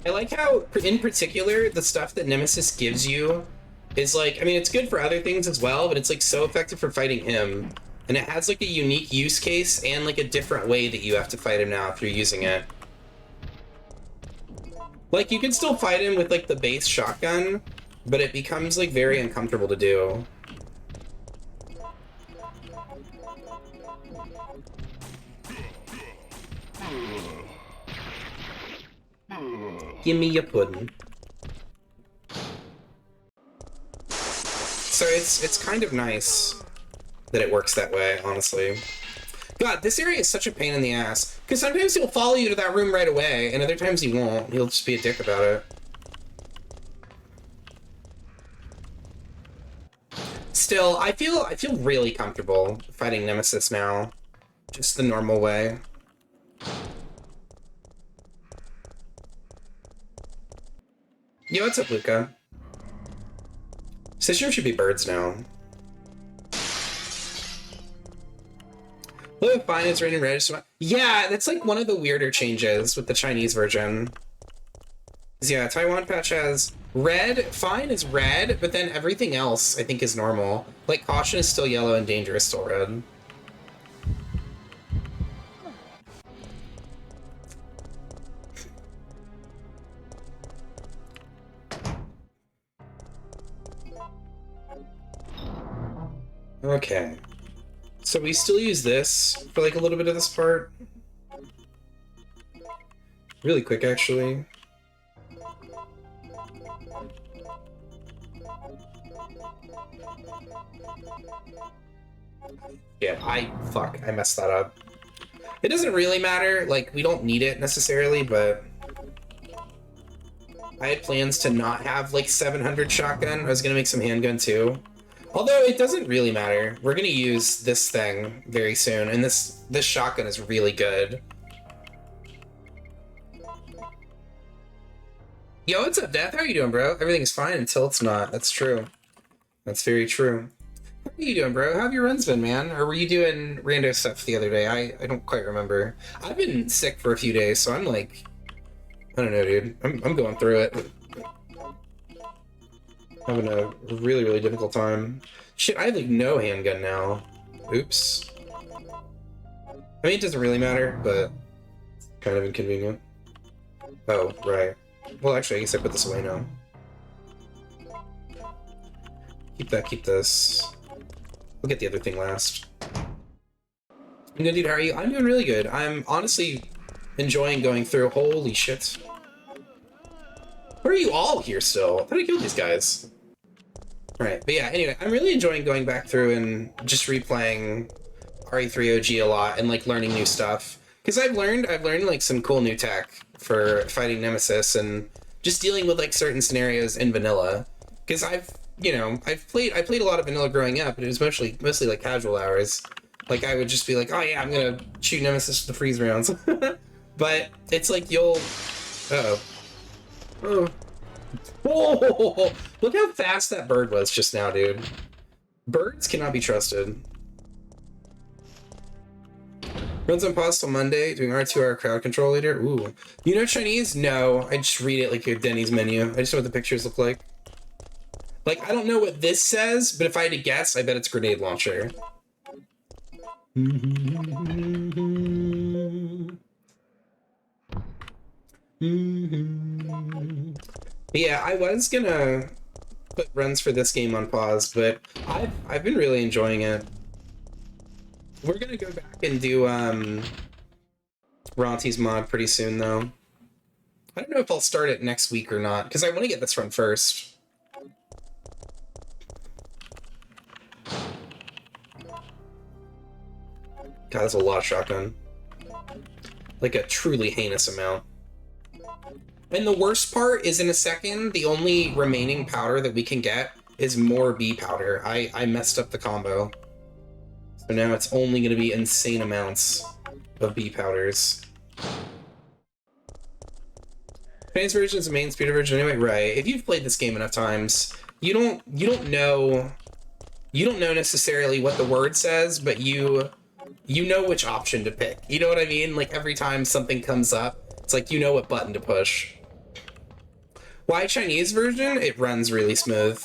I like how, in particular, the stuff that Nemesis gives you is like, I mean, it's good for other things as well, but it's like so effective for fighting him. And it has like a unique use case and like a different way that you have to fight him now if you're using it. Like, you can still fight him with like the base shotgun, but it becomes like very uncomfortable to do. Give me your pudding. So it's kind of nice that it works that way, honestly. God, this area is such a pain in the ass. Because sometimes he'll follow you to that room right away, and other times he won't. He'll just be a dick about it. still, I feel really comfortable fighting Nemesis now. Just the normal way. Yo, what's up, Luca? System should be birds now. Look, fine, it's raining red. Yeah, that's like one of the weirder changes with the Chinese version. Yeah, Taiwan patch has red, fine is red, but then everything else I think is normal. Like caution is still yellow and danger is still red. Okay. So we still use this for like a little bit of this part. Really quick, actually. Yeah, I messed that up. It doesn't really matter, like, we don't need it necessarily, but I had plans to not have, like, 700 shotgun. I was gonna make some handgun, too. Although, it doesn't really matter. We're gonna use this thing very soon, and this shotgun is really good. Yo, what's up, Death? How are you doing, bro? Everything is fine until it's not. That's true. That's very true. How are you doing, bro? How have your runs been, man? Or were you doing rando stuff the other day? I don't quite remember. I've been sick for a few days, so I'm like... I don't know, dude. I'm going through it. Having a really, really difficult time. Shit, I have, like, no handgun now. Oops. I mean, it doesn't really matter, but... it's kind of inconvenient. Oh, right. Well, actually, I guess I put this away now. Keep that, keep this. We'll get the other thing last. I'm good, dude. How are you? I'm doing really good. I'm honestly enjoying going through. Holy shit. Where are you all here still? I thought I killed these guys. Alright, but yeah, anyway, I'm really enjoying going back through and just replaying RE3 OG a lot and, like, learning new stuff. Because I've learned, like, some cool new tech for fighting Nemesis and just dealing with, like, certain scenarios in vanilla. Because I played a lot of vanilla growing up, but it was mostly like casual hours. Like, I would just be like, oh yeah, I'm gonna shoot Nemesis with the freeze rounds. But it's like you'll... Uh-oh. Oh. Whoa! Look how fast that bird was just now, dude. Birds cannot be trusted. Runs on pause till Monday, doing R2R crowd control later. Ooh. You know Chinese? No, I just read it like a Denny's menu. I just know what the pictures look like. Like, I don't know what this says, but if I had to guess, I bet it's grenade launcher. Yeah, I was gonna put runs for this game on pause, but I've been really enjoying it. We're gonna go back and do Ronti's mod pretty soon, though. I don't know if I'll start it next week or not, because I want to get this run first. God, that's a lot of shotgun. Like a truly heinous amount. And the worst part is, in a second, the only remaining powder that we can get is more bee powder. I messed up the combo. So now it's only going to be insane amounts of bee powders. Chinese version is the main speeder version anyway, right? If you've played this game enough times, you don't know necessarily what the word says, but you know which option to pick. You know what I mean? Like, every time something comes up, it's like you know what button to push. Why Chinese version? It runs really smooth.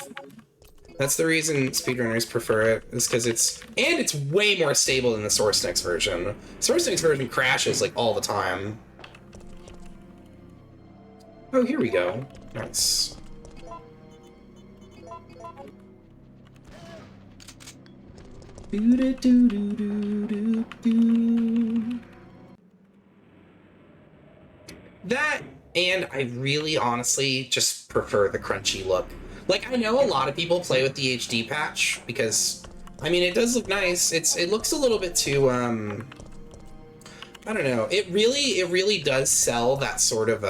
That's the reason speedrunners prefer it, is because it's way more stable than the Source Next version. Source Next version crashes, like, all the time. Oh, here we go. Nice. That, and I really honestly just prefer the crunchy look. Like, I know a lot of people play with the HD patch because, I mean, it does look nice. It looks a little bit too, I don't know. It really does sell that sort of,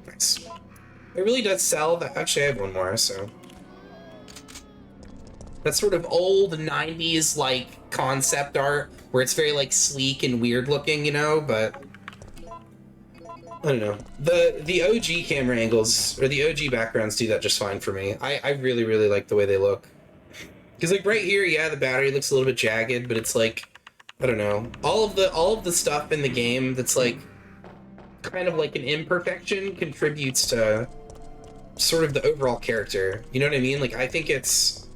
nice. It really does sell that. Actually, I have one more, so. That sort of old 90s like concept art where it's very like sleek and weird looking, you know, but I don't know. The OG camera angles or the OG backgrounds do that just fine for me. I really, really like the way they look. Because like right here, yeah, the battery looks a little bit jagged, but it's like, I don't know. All of the stuff in the game that's like kind of like an imperfection contributes to sort of the overall character. You know what I mean? Like I think it's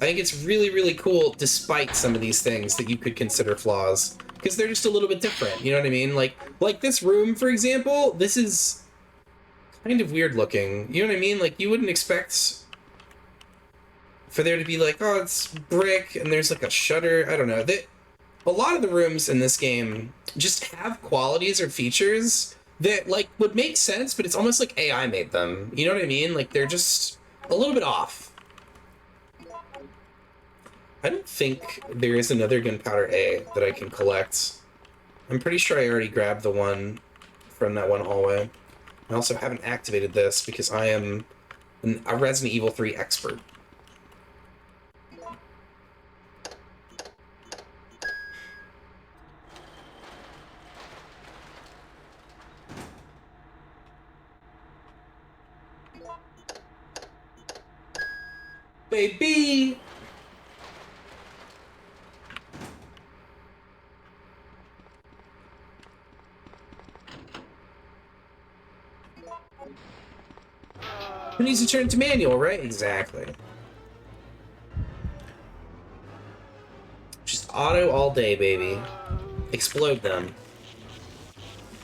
really, really cool despite some of these things that you could consider flaws. Because they're just a little bit different, you know what I mean? Like this room, for example, this is kind of weird looking. You know what I mean? Like you wouldn't expect for there to be like, oh, it's brick and there's like a shutter. I don't know. A lot of the rooms in this game just have qualities or features that like would make sense, but it's almost like AI made them. You know what I mean? Like they're just a little bit off. I don't think there is another gunpowder A that I can collect. I'm pretty sure I already grabbed the one from that one hallway. I also haven't activated this because I am a Resident Evil 3 expert. Baby! Who needs to turn to manual, right? Exactly. Just auto all day, baby. Explode them.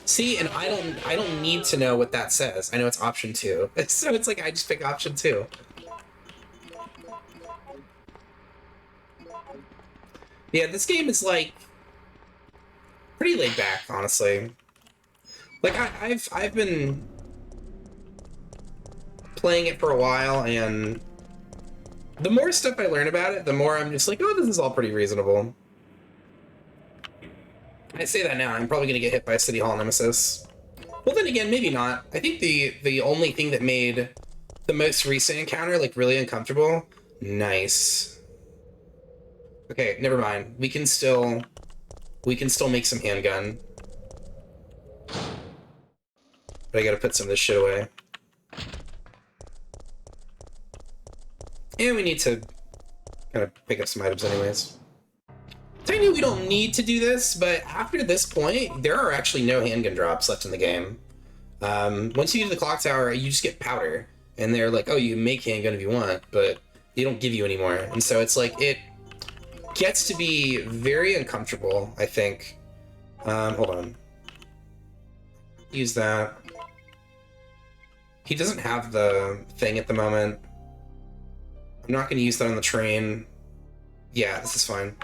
See, and I don't need to know what that says. I know it's option 2. So it's like I just pick option 2. Yeah, this game is like pretty laid back, honestly. Like I've been playing it for a while, and the more stuff I learn about it, the more I'm just like, oh, this is all pretty reasonable. I say that now, I'm probably gonna get hit by a City Hall Nemesis. Well, then again, maybe not. I think the only thing that made the most recent encounter like really uncomfortable. Nice. Okay, never mind. We can still make some handgun. But I gotta put some of this shit away. And we need to kind of pick up some items anyways. Technically, we don't need to do this, but after this point, there are actually no handgun drops left in the game. Once you do the clock tower, you just get powder. And they're like, oh, you can make handgun if you want, but they don't give you any more. And so it's like, it gets to be very uncomfortable, I think. Hold on. Use that. He doesn't have the thing at the moment. I'm not going to use that on the train. Yeah, this is fine.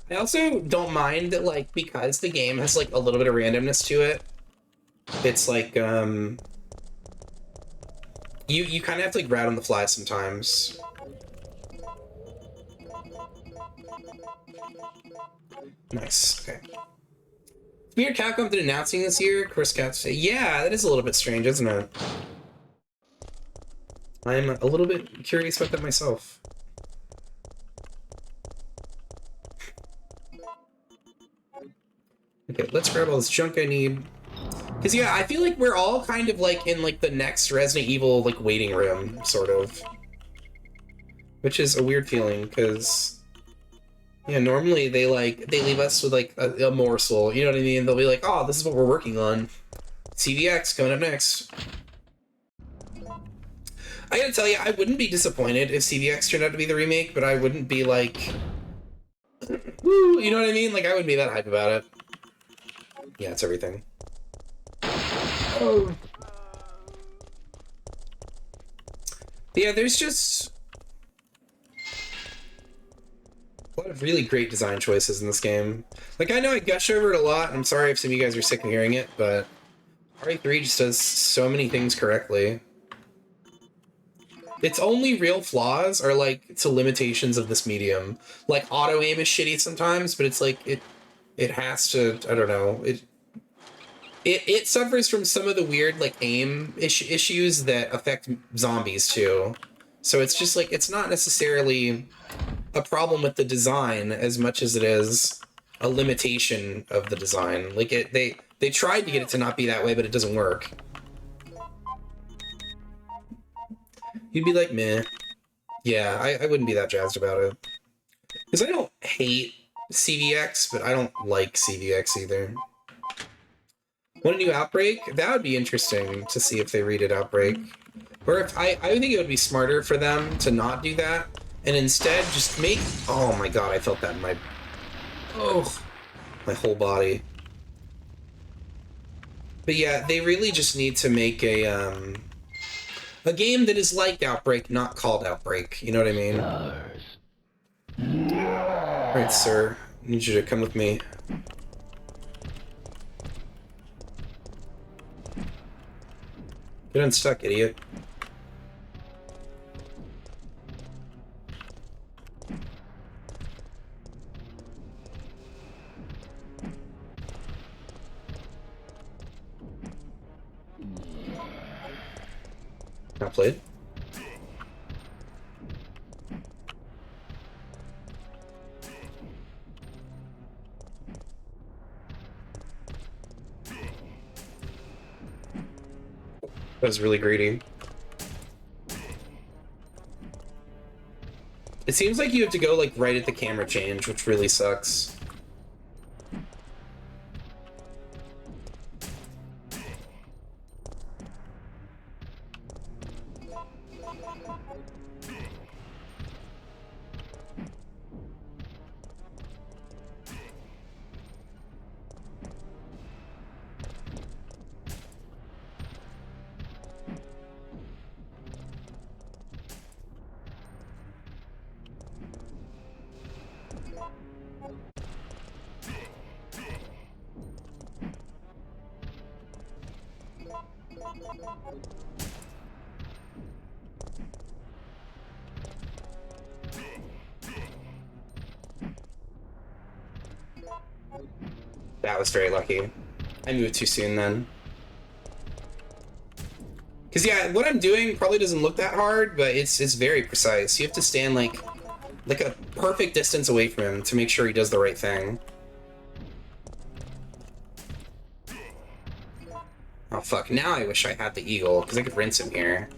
I also don't mind that, like, because the game has, like, a little bit of randomness to it, it's like, you kind of have to, like, route on the fly sometimes. Nice, okay. Weird Capcom did announcing this year, Chris Katz. Yeah, that is a little bit strange, isn't it? I'm a little bit curious about that myself. Okay, let's grab all this junk I need. Because, yeah, I feel like we're all kind of, like, in, like, the next Resident Evil, like, waiting room, sort of. Which is a weird feeling, because... Yeah, normally they leave us with, like, a morsel, you know what I mean? They'll be like, oh, this is what we're working on. CVX coming up next. I gotta tell you, I wouldn't be disappointed if CVX turned out to be the remake, but I wouldn't be like... Woo, you know what I mean? Like, I wouldn't be that hype about it. Yeah, it's everything. Oh. Yeah, there's just... a lot of really great design choices in this game. Like, I know I gush over it a lot, and I'm sorry if some of you guys are sick of hearing it, but RE3 just does so many things correctly. Its only real flaws are, like, to limitations of this medium. Like, auto-aim is shitty sometimes, but it's like, it has to, I don't know, it it suffers from some of the weird like aim issues that affect zombies too. So it's just like it's not necessarily a problem with the design as much as it is a limitation of the design. Like they tried to get it to not be that way, but it doesn't work. You'd be like, meh. Yeah, I wouldn't be that jazzed about it. Because I don't hate CVX, but I don't like CVX either. Want a new Outbreak? That would be interesting to see if they redid Outbreak. Or if I think it would be smarter for them to not do that and instead just make... Oh my god, I felt that in my... Oh, my whole body. But yeah, they really just need to make a game that is like Outbreak, not called Outbreak. You know what I mean? Alright, sir. I need you to come with me. Get unstuck, idiot. Not played. That was really greedy. It seems like you have to go like right at the camera change, which really sucks. That was very lucky. I moved too soon then. Because yeah, what I'm doing probably doesn't look that hard, but it's very precise. You have to stand like a perfect distance away from him to make sure he does the right thing. Oh fuck, now I wish I had the eagle, because I could rinse him here.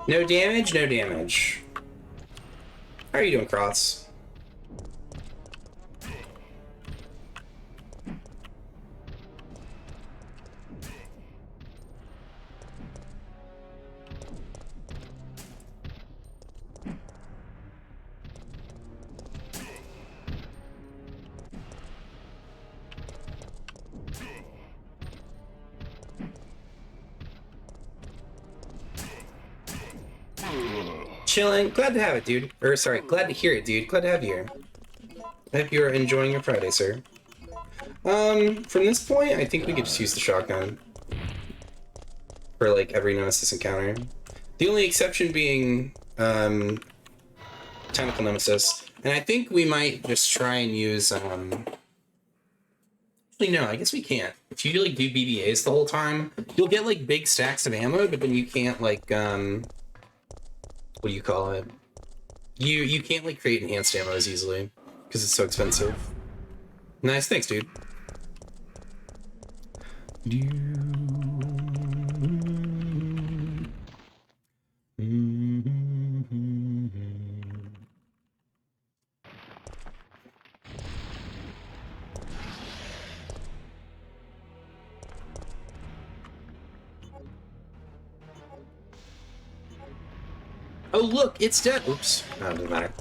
No damage, no damage. How are you doing, Cross? Chilling. Glad to have it, dude. Or, sorry, glad to hear it, dude. Glad to have you here. I hope you're enjoying your Friday, sir. From this point, I think we could just use the shotgun. For, like, every Nemesis encounter. The only exception being, Tentacle Nemesis. And I think we might just try and use, actually, no, I guess we can't. If you, like, do BBAs the whole time, you'll get, like, big stacks of ammo, but then you can't, like, what do you call it? You can't like create enhanced ammo as easily because it's so expensive. Nice, thanks, dude. Oh, look, it's dead. Oops. No, it doesn't matter.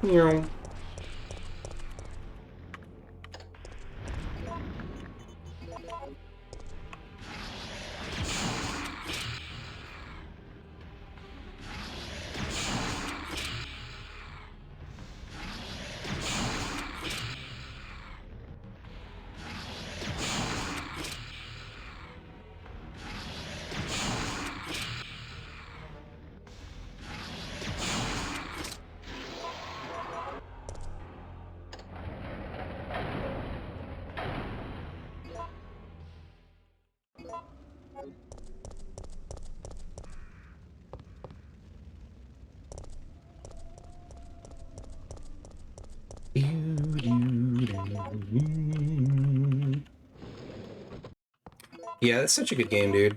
Yeah, that's such a good game, dude.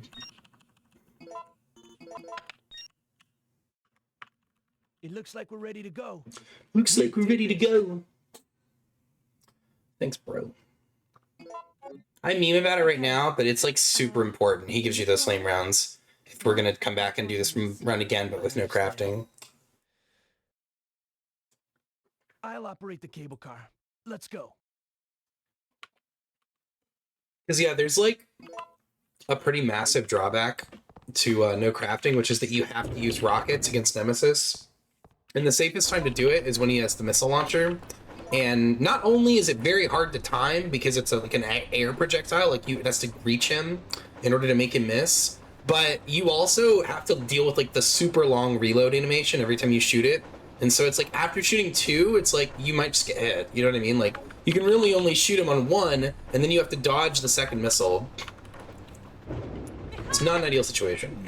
It looks like we're ready to go. Looks like we're ready to go. Thanks, bro. I meme about it right now, but it's like super important. He gives you those flame rounds. If we're gonna come back and do this run again, but with no crafting. I'll operate the cable car. Let's go. Because yeah, there's like a pretty massive drawback to no crafting, which is that you have to use rockets against Nemesis. And the safest time to do it is when he has the missile launcher. And not only is it very hard to time because it's like an air projectile, like it has to reach him in order to make him miss, but you also have to deal with like the super long reload animation every time you shoot it. And so it's like after shooting 2, it's like you might just get hit. You know what I mean? Like you can really only shoot him on 1, and then you have to dodge the second missile. It's not an ideal situation.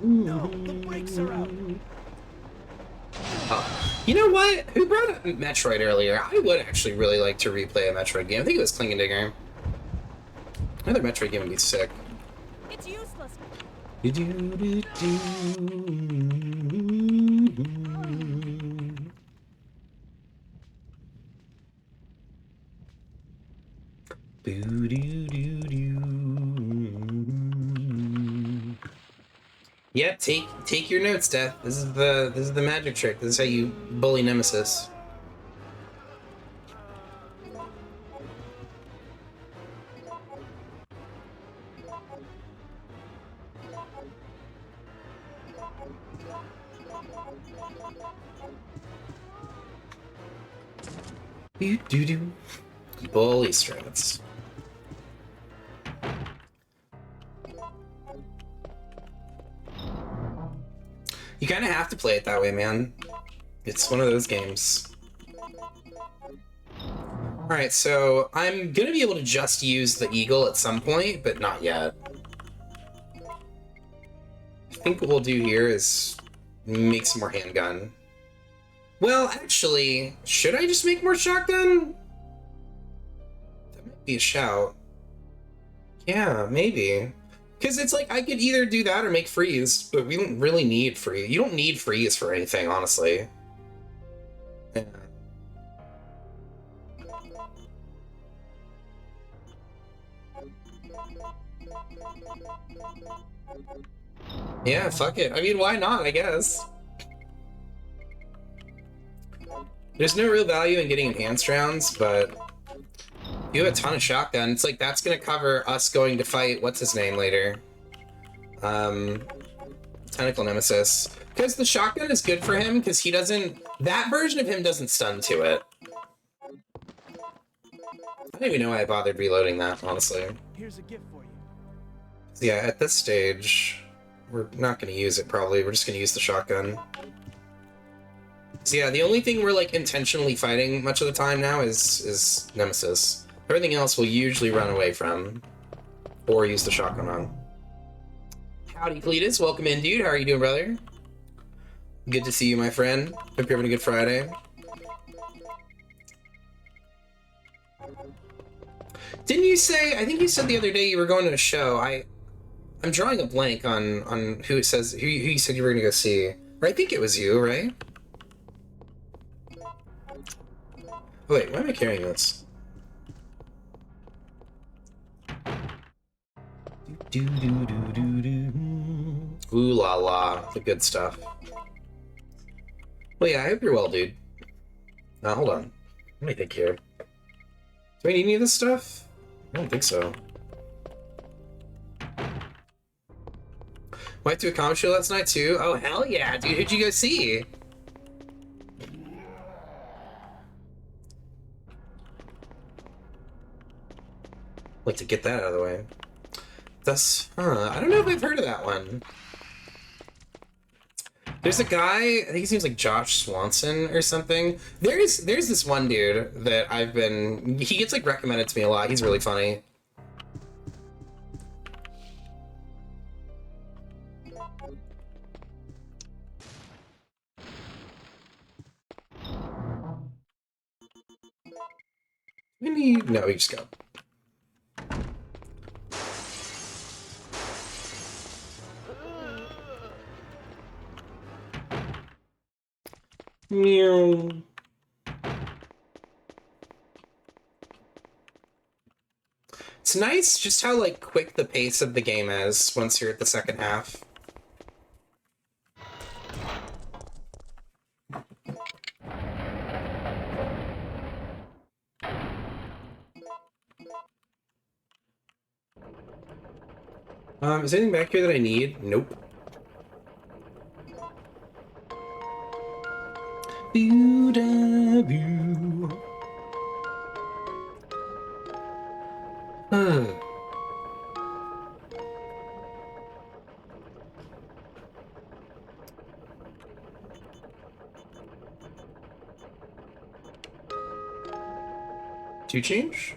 No, the brakes are out. You know what? Who brought up Metroid earlier? I would actually really like to replay a Metroid game. I think it was Klingon Digger. Another Metroid game would be sick. It's useless. Yeah, take your notes, Death. This is the magic trick. This is how you bully Nemesis. Do bully strats. You kind of have to play it that way, man. It's one of those games. Alright, so I'm gonna be able to just use the eagle at some point, but not yet. I think what we'll do here is make some more handgun. Well, actually, should I just make more shotgun? That might be a shout. Yeah, maybe. Because it's like, I could either do that or make freeze, but we don't really need freeze. You don't need freeze for anything, honestly. Yeah. Yeah, fuck it. I mean, why not, I guess. There's no real value in getting enhanced rounds, but you have a ton of shotgun. It's like that's gonna cover us going to fight what's his name later. Tentacle Nemesis. Because the shotgun is good for him, because he doesn't... That version of him doesn't stun to it. I don't even know why I bothered reloading that, honestly. Here's a gift for you. So yeah, at this stage, we're not going to use it, probably. We're just going to use the shotgun. So yeah, the only thing we're, like, intentionally fighting much of the time now is Nemesis. Everything else we'll usually run away from. Or use the shotgun on. Howdy, Cletus. Welcome in, dude. How are you doing, brother? Good to see you, my friend. Hope you're having a good Friday. Didn't you say... I think you said the other day you were going to a show. I'm drawing a blank on who you said you were going to go see. Or I think it was you, right? Oh, wait, why am I carrying this? Ooh la la, the good stuff. Well, yeah, I hope you're well, dude. Now, hold on. Let me think here. Do I need any of this stuff? I don't think so. Went to a comic show last night, too? Oh, hell yeah, dude. Who'd you go see? Like to get that out of the way. That's... I don't know if I've heard of that one. There's a guy, I think he seems like Josh Swanson or something. There's this one dude that he gets like recommended to me a lot. He's really funny. No, we just go. Meow. It's nice just how like quick the pace of the game is once you're at the second half. Is there anything back here that I need? Nope. To change?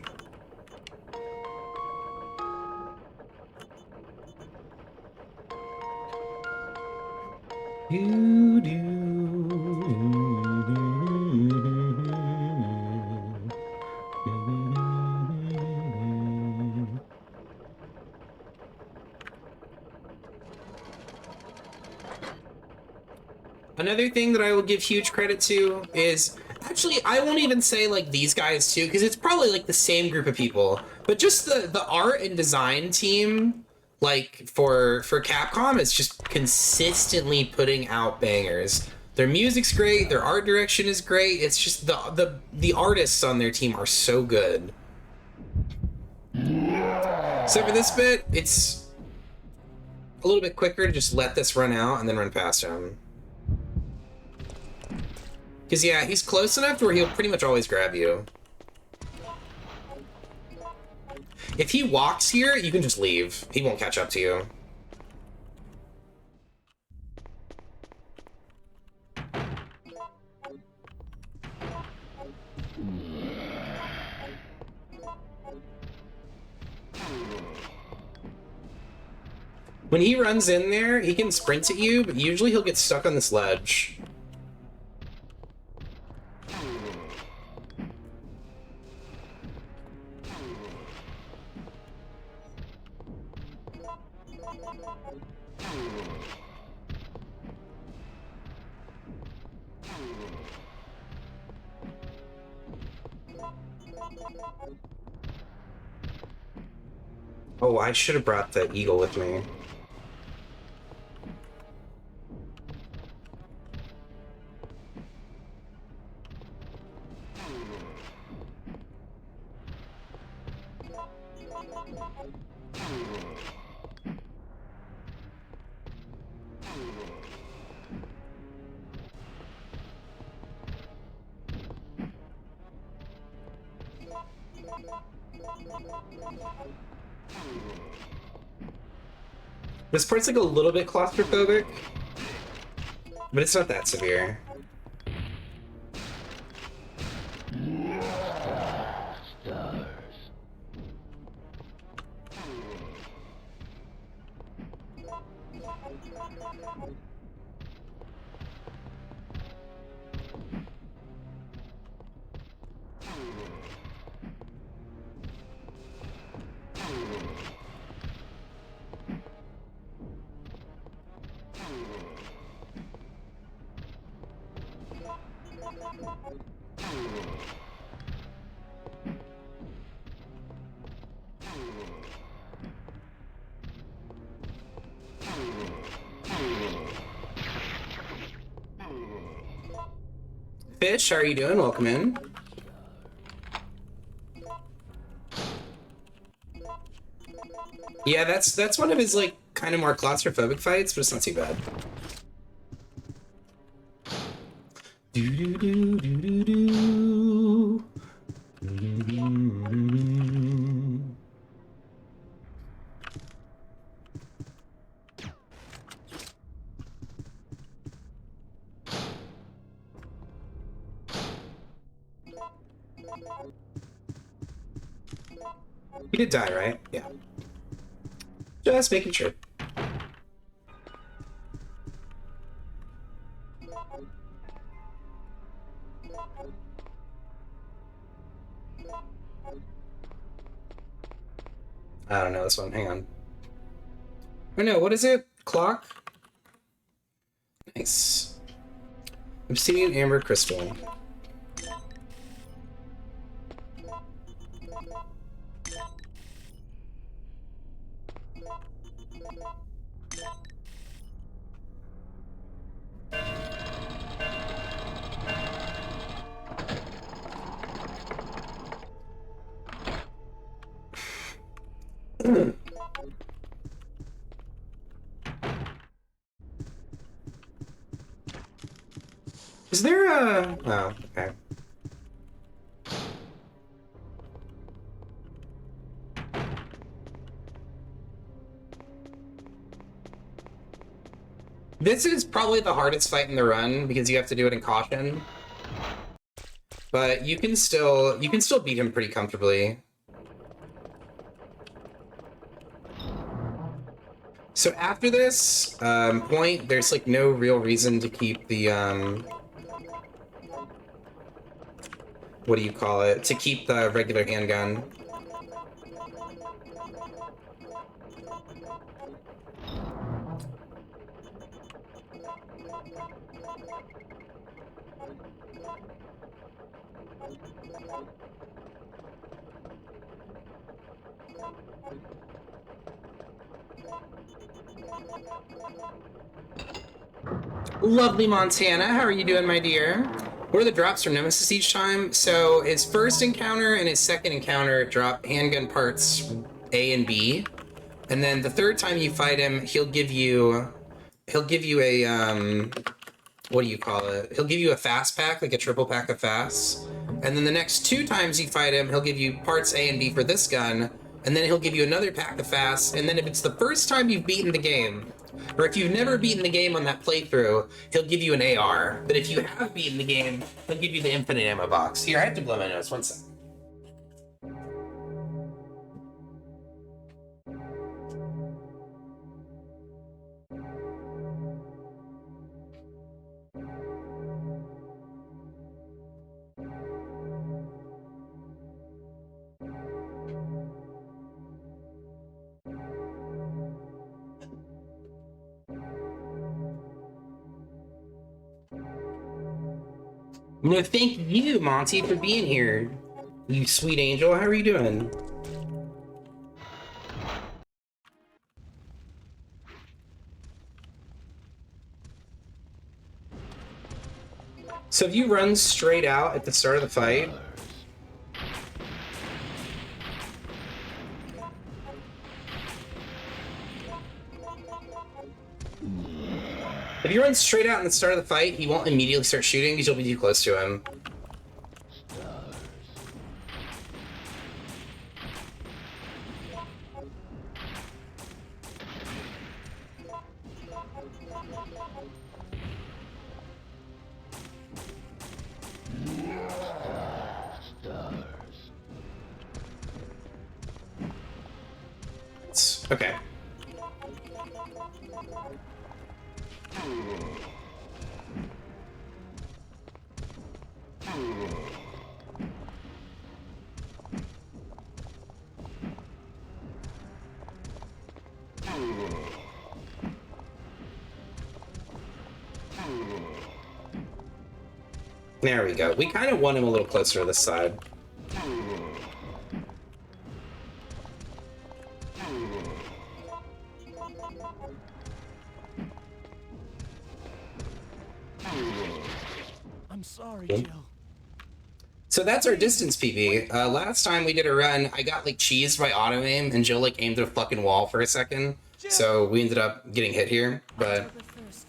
Another thing that I will give huge credit to is, actually, I won't even say like these guys too, because it's probably like the same group of people, but just the art and design team, like for Capcom, is just consistently putting out bangers. Their music's great, their art direction is great. It's just the artists on their team are so good. So for this bit, it's a little bit quicker to just let this run out and then run past him. Because, yeah, he's close enough to where he'll pretty much always grab you. If he walks here, you can just leave. He won't catch up to you. When he runs in there, he can sprint at you, but usually he'll get stuck on this ledge. Oh, I should have brought the eagle with me. This part's like a little bit claustrophobic, but it's not that severe. Fish, how are you doing? Welcome in. Yeah, that's one of his like kind of more claustrophobic fights, but it's not too bad. Do do do do do do. He did die, right? Yeah. Just making sure. I don't know this one. Hang on. Oh no, what is it? Clock? Nice. Obsidian Amber Crystal. Is there a... Oh, okay. This is probably the hardest fight in the run because you have to do it in caution. But you can still beat him pretty comfortably. So after this point, there's like no real reason to keep the what do you call it? To keep the regular handgun. Lovely Montana, how are you doing, my dear? What are the drops from Nemesis each time? So his first encounter and his second encounter drop handgun parts A and B, and then the third time you fight him, he'll give you a what do you call it? He'll give you a fast pack, like a triple pack of fasts, and then the next two times you fight him, he'll give you parts A and B for this gun, and then he'll give you another pack of fasts, and then if it's the first time you've beaten the game, or if you've never beaten the game on that playthrough, he'll give you an AR. But if you have beaten the game, he'll give you the infinite ammo box. Here, I have to blow my nose. One sec. No, thank you, Monty, for being here. You sweet angel, how are you doing? So if you run straight out at the start of the fight, If you run straight out in the start of the fight, he won't immediately start shooting because you'll be too close to him. Okay. There we go. We kind of want him a little closer to this side. I'm sorry, Jill. So that's our distance PB. Last time we did a run, I got like cheesed by auto aim, and Jill like aimed at a fucking wall for a second. So we ended up getting hit here, but October 1st.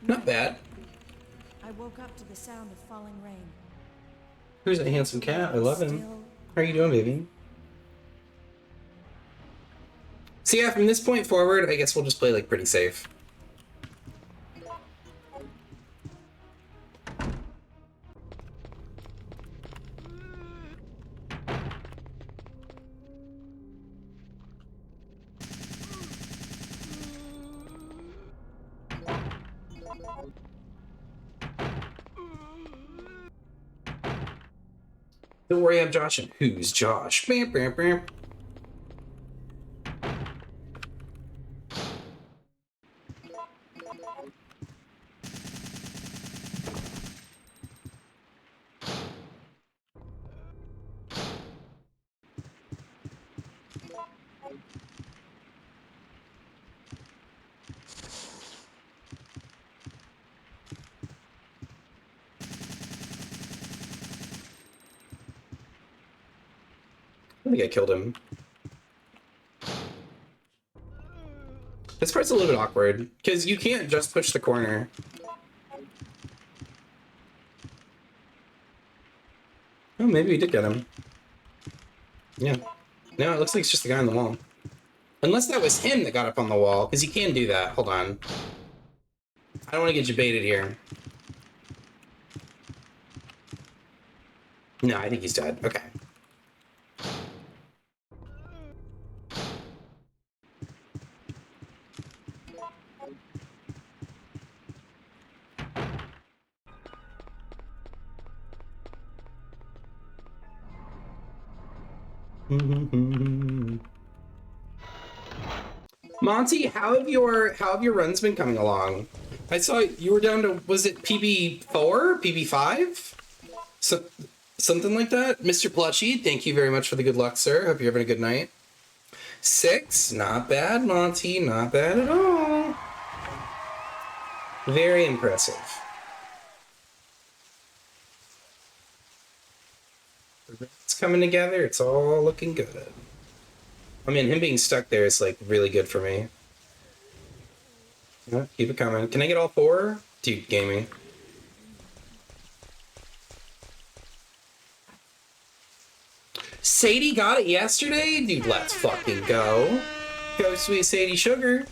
not bad. I woke up to the sound of falling rain. Who's that handsome cat? I love him. How are you doing, baby? So yeah, from this point forward, I guess we'll just play like pretty safe. Don't worry, I'm Josh. And who's Josh? Bam, bam, bam. I think I killed him. This part's a little bit awkward, because you can't just push the corner. Oh, maybe we did get him. Yeah. No, it looks like it's just the guy on the wall. Unless that was him that got up on the wall, because he can do that. Hold on. I don't want to get you baited here. No, I think he's dead. Okay. Monty, how have your runs been coming along? I saw you were down to, was it PB4, PB5? So something like that. Mr. Plushie, thank you very much for the good luck, sir. Hope you're having a good night. 6, not bad, Monty, not bad at all. Very impressive. It's coming together. It's all looking good. I mean, him being stuck there is like really good for me. Yeah, keep it coming. Can I get all 4? Dude, gaming. Sadie got it yesterday? Dude, let's fucking go. Go, sweet Sadie Sugar.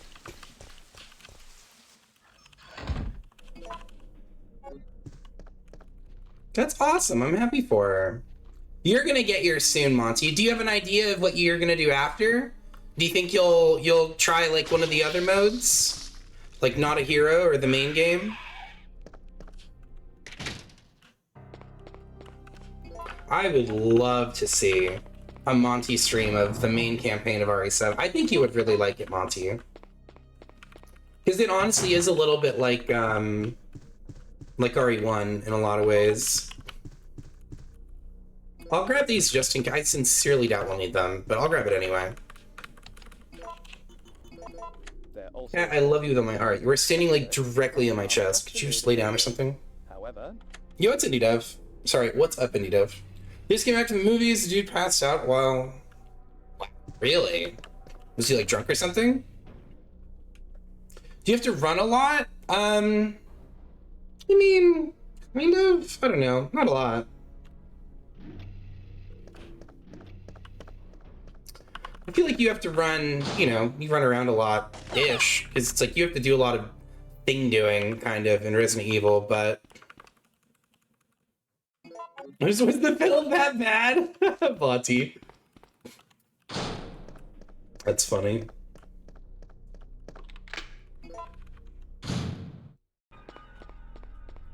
That's awesome. I'm happy for her. You're gonna get yours soon, Monty. Do you have an idea of what you're gonna do after? Do you think you'll try like one of the other modes? Like not a hero or the main game? I would love to see a Monty stream of the main campaign of RE7. I think you would really like it, Monty. Because it honestly is a little bit like RE1 in a lot of ways. I'll grab these just in case. I sincerely doubt we'll need them, but I'll grab it anyway. Yeah, I love you with all my heart. You were standing like directly in my chest. Could you just lay down or something? However, yo, what's Indie Dev? Sorry, what's up, Indie Dev? He just came back to the movies. The dude passed out while... Wow, really? Was he like drunk or something? Do you have to run a lot? I mean, kind of. I don't know. Not a lot. I feel like you have to run, you know, you run around a lot-ish. Because it's like you have to do a lot of thing doing, kind of, in Resident Evil, but... Was the film that bad? Blatty. That's funny.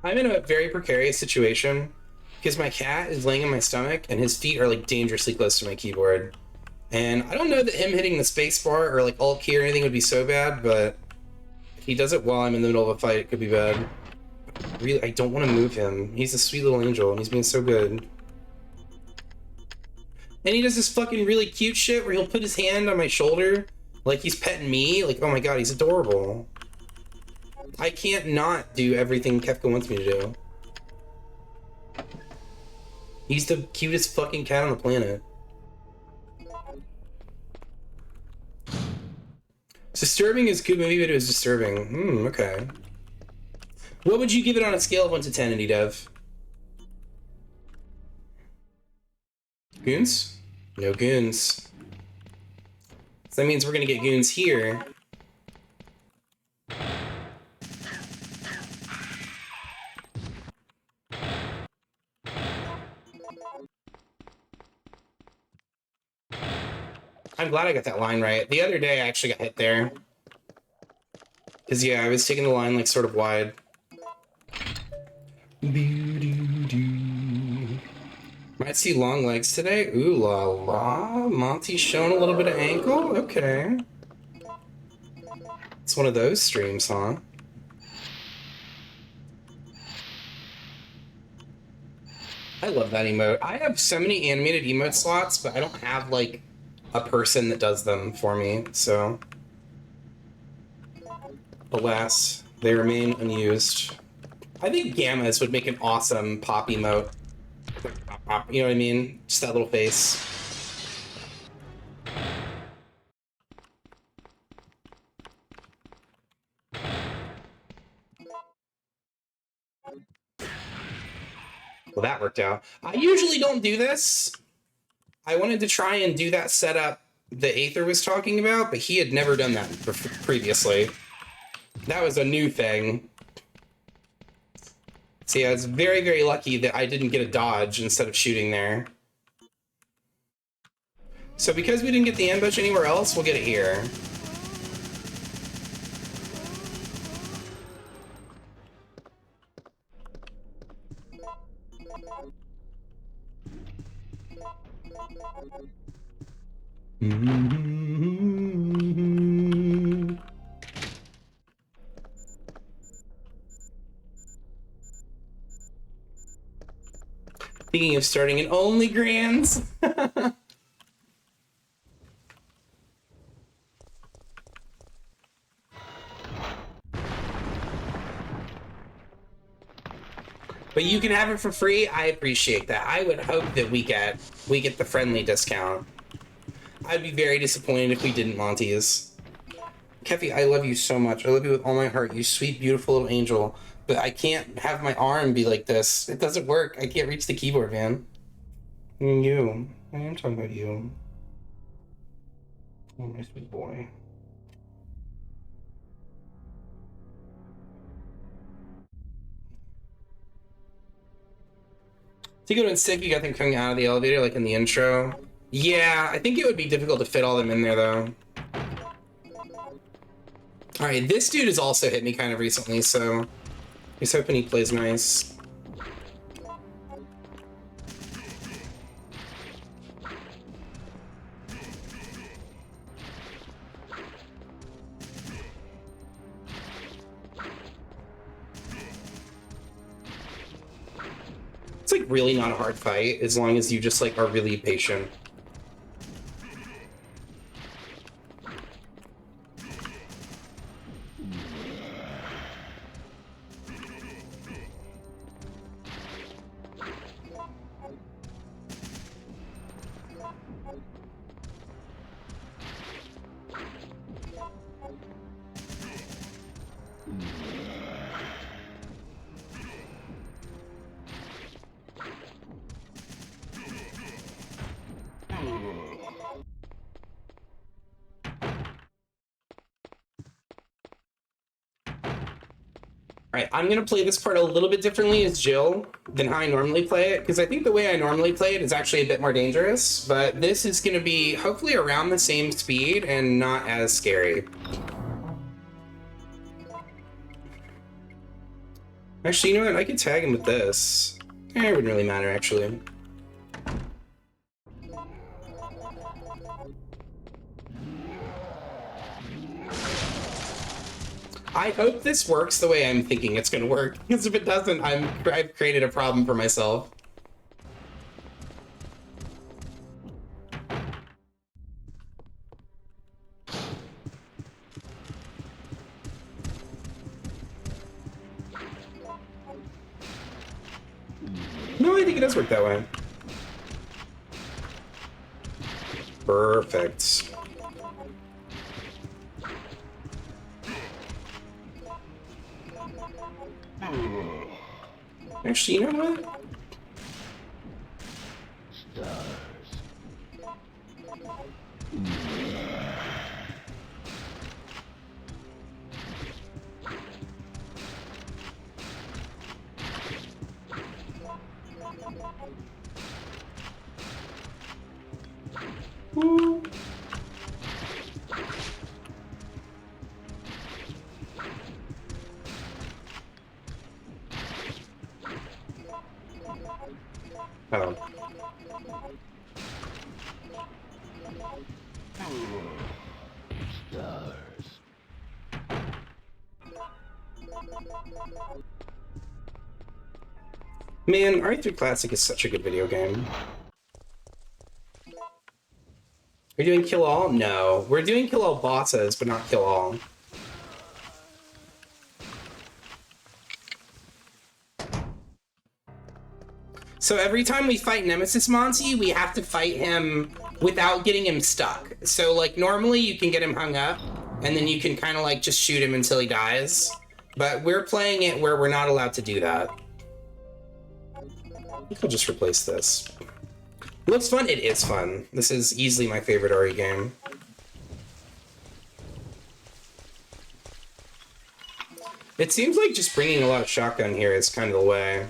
I'm in a very precarious situation because my cat is laying on my stomach and his feet are like dangerously close to my keyboard. And I don't know that him hitting the space bar or like alt key or anything would be so bad, but if he does it while I'm in the middle of a fight, it could be bad. Really, I don't want to move him. He's a sweet little angel and he's being so good. And he does this fucking really cute shit where he'll put his hand on my shoulder like he's petting me. Like, oh my god, he's adorable. I can't not do everything Kefka wants me to do. He's the cutest fucking cat on the planet. Disturbing is good movie, but it was disturbing. Okay. What would you give it on a scale of 1 to 10, Indie Dev? Goons? No goons. So that means we're gonna get goons here. I'm glad I got that line right. The other day I actually got hit there. Cause yeah, I was taking the line like sort of wide. Might see long legs today. Ooh la la. Monty's showing a little bit of ankle. Okay. It's one of those streams, huh? I love that emote. I have so many animated emote slots, but I don't have like a person that does them for me, so alas, they remain unused. I think Gammas would make an awesome pop emote. You know what I mean? Just that little face. Well, that worked out. I usually don't do this. I wanted to try and do that setup that Aether was talking about, but he had never done that previously. That was a new thing. So yeah, I was very, very lucky that I didn't get a dodge instead of shooting there. So because we didn't get the ambush anywhere else, we'll get it here. Thinking of starting an Only Grands. But you can have it for free. I appreciate that. I would hope that we get the friendly discount. I'd be very disappointed if we didn't, Monty's. Keffy, I love you so much. I love you with all my heart. You sweet, beautiful little angel. But I can't have my arm be like this. It doesn't work. I can't reach the keyboard, man. You. I am talking about you. Oh, my sweet boy. To go and sick, you got them coming out of the elevator, like in the intro. Yeah, I think it would be difficult to fit all them in there, though. Alright, this dude has also hit me kind of recently, so he's hoping he plays nice. It's like really not a hard fight, as long as you just like are really patient. Alright, I'm gonna play this part a little bit differently as Jill than how I normally play it, because I think the way I normally play it is actually a bit more dangerous, but this is gonna be hopefully around the same speed and not as scary. Actually, you know what? I could tag him with this. It wouldn't really matter, actually. I hope this works the way I'm thinking it's gonna work, because if it doesn't, I've created a problem for myself. No, I think it does work that way. Perfect. Actually, you know what? Ooh. Oh. Man, R3 Classic is such a good video game. We're doing Kill All? No. We're doing Kill All bosses, but not Kill All. So every time we fight Nemesis Monty, we have to fight him without getting him stuck. So like normally you can get him hung up, and then you can kind of like just shoot him until he dies. But we're playing it where we're not allowed to do that. I think I'll just replace this. It looks fun? It is fun. This is easily my favorite RE game. It seems like just bringing a lot of shotgun here is kind of the way.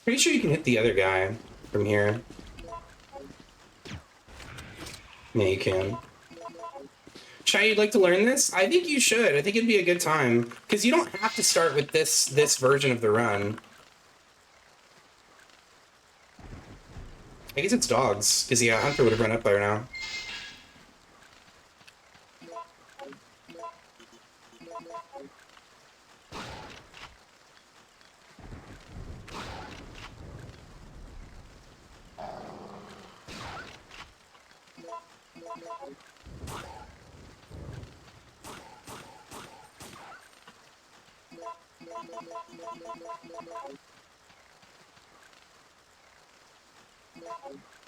Pretty sure you can hit the other guy from here. Yeah, you can. Shy, you'd like to learn this? I think you should. I think it'd be a good time. Because you don't have to start with this version of the run. I guess it's dogs. Because, yeah, Hunter would have run up there now.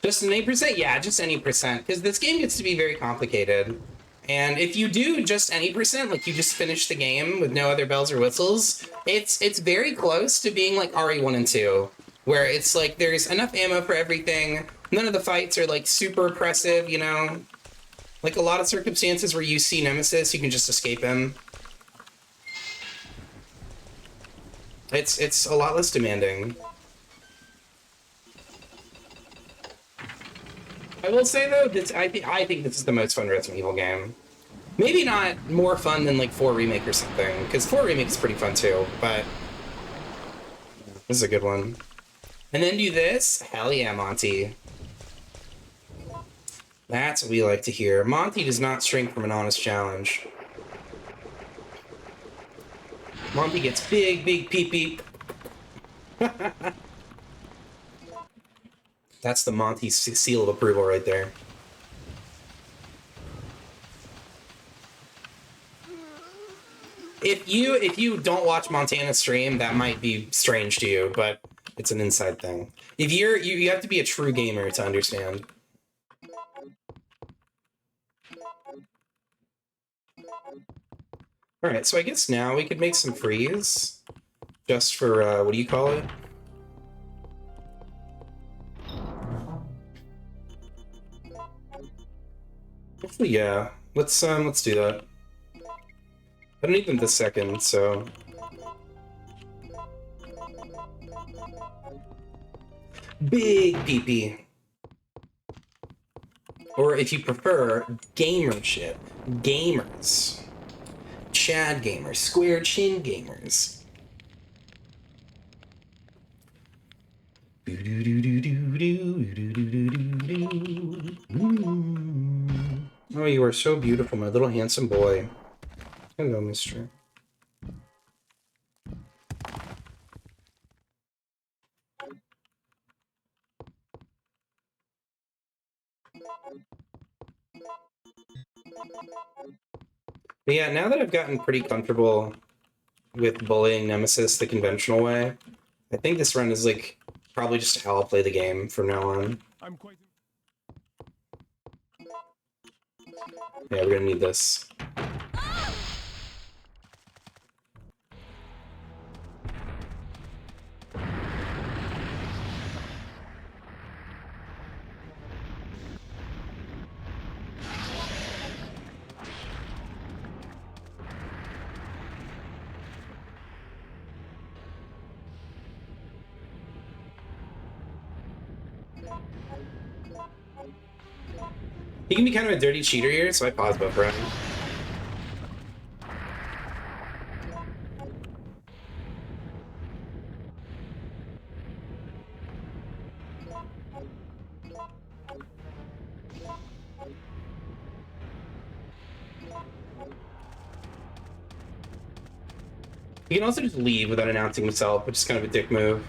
Just an 8%? Yeah, just any percent. Because this game gets to be very complicated. And if you do just any percent, like you just finish the game with no other bells or whistles, it's very close to being like RE1 and 2, where it's like there's enough ammo for everything, none of the fights are like super oppressive, you know? Like a lot of circumstances where you see Nemesis, you can just escape him. It's a lot less demanding. I will say though, I think this is the most fun Resident Evil game. Maybe not more fun than like 4 Remake or something, because 4 Remake is pretty fun too, but this is a good one. And then do this? Hell yeah, Monty. That's what we like to hear. Monty does not shrink from an honest challenge. Monty gets big pee-pee. That's the Monty seal of approval right there. If you don't watch Montana's stream, that might be strange to you, but it's an inside thing. If you have to be a true gamer to understand. Alright, so I guess now we could make some freeze. Just for, what do you call it? Hopefully, yeah. Let's do that. I don't need them this second, so... Big PP. Or if you prefer, gamer shit. Gamers. Chad gamers. Square chin gamers. Oh, you are so beautiful, my little handsome boy. Hello, mister. But yeah, now that I've gotten pretty comfortable with bullying Nemesis the conventional way, I think this run is like probably just how I'll play the game from now on. I'm quite... Yeah, we're gonna need this. He can be kind of a dirty cheater here, so I pause buffering. He can also just leave without announcing himself, which is kind of a dick move.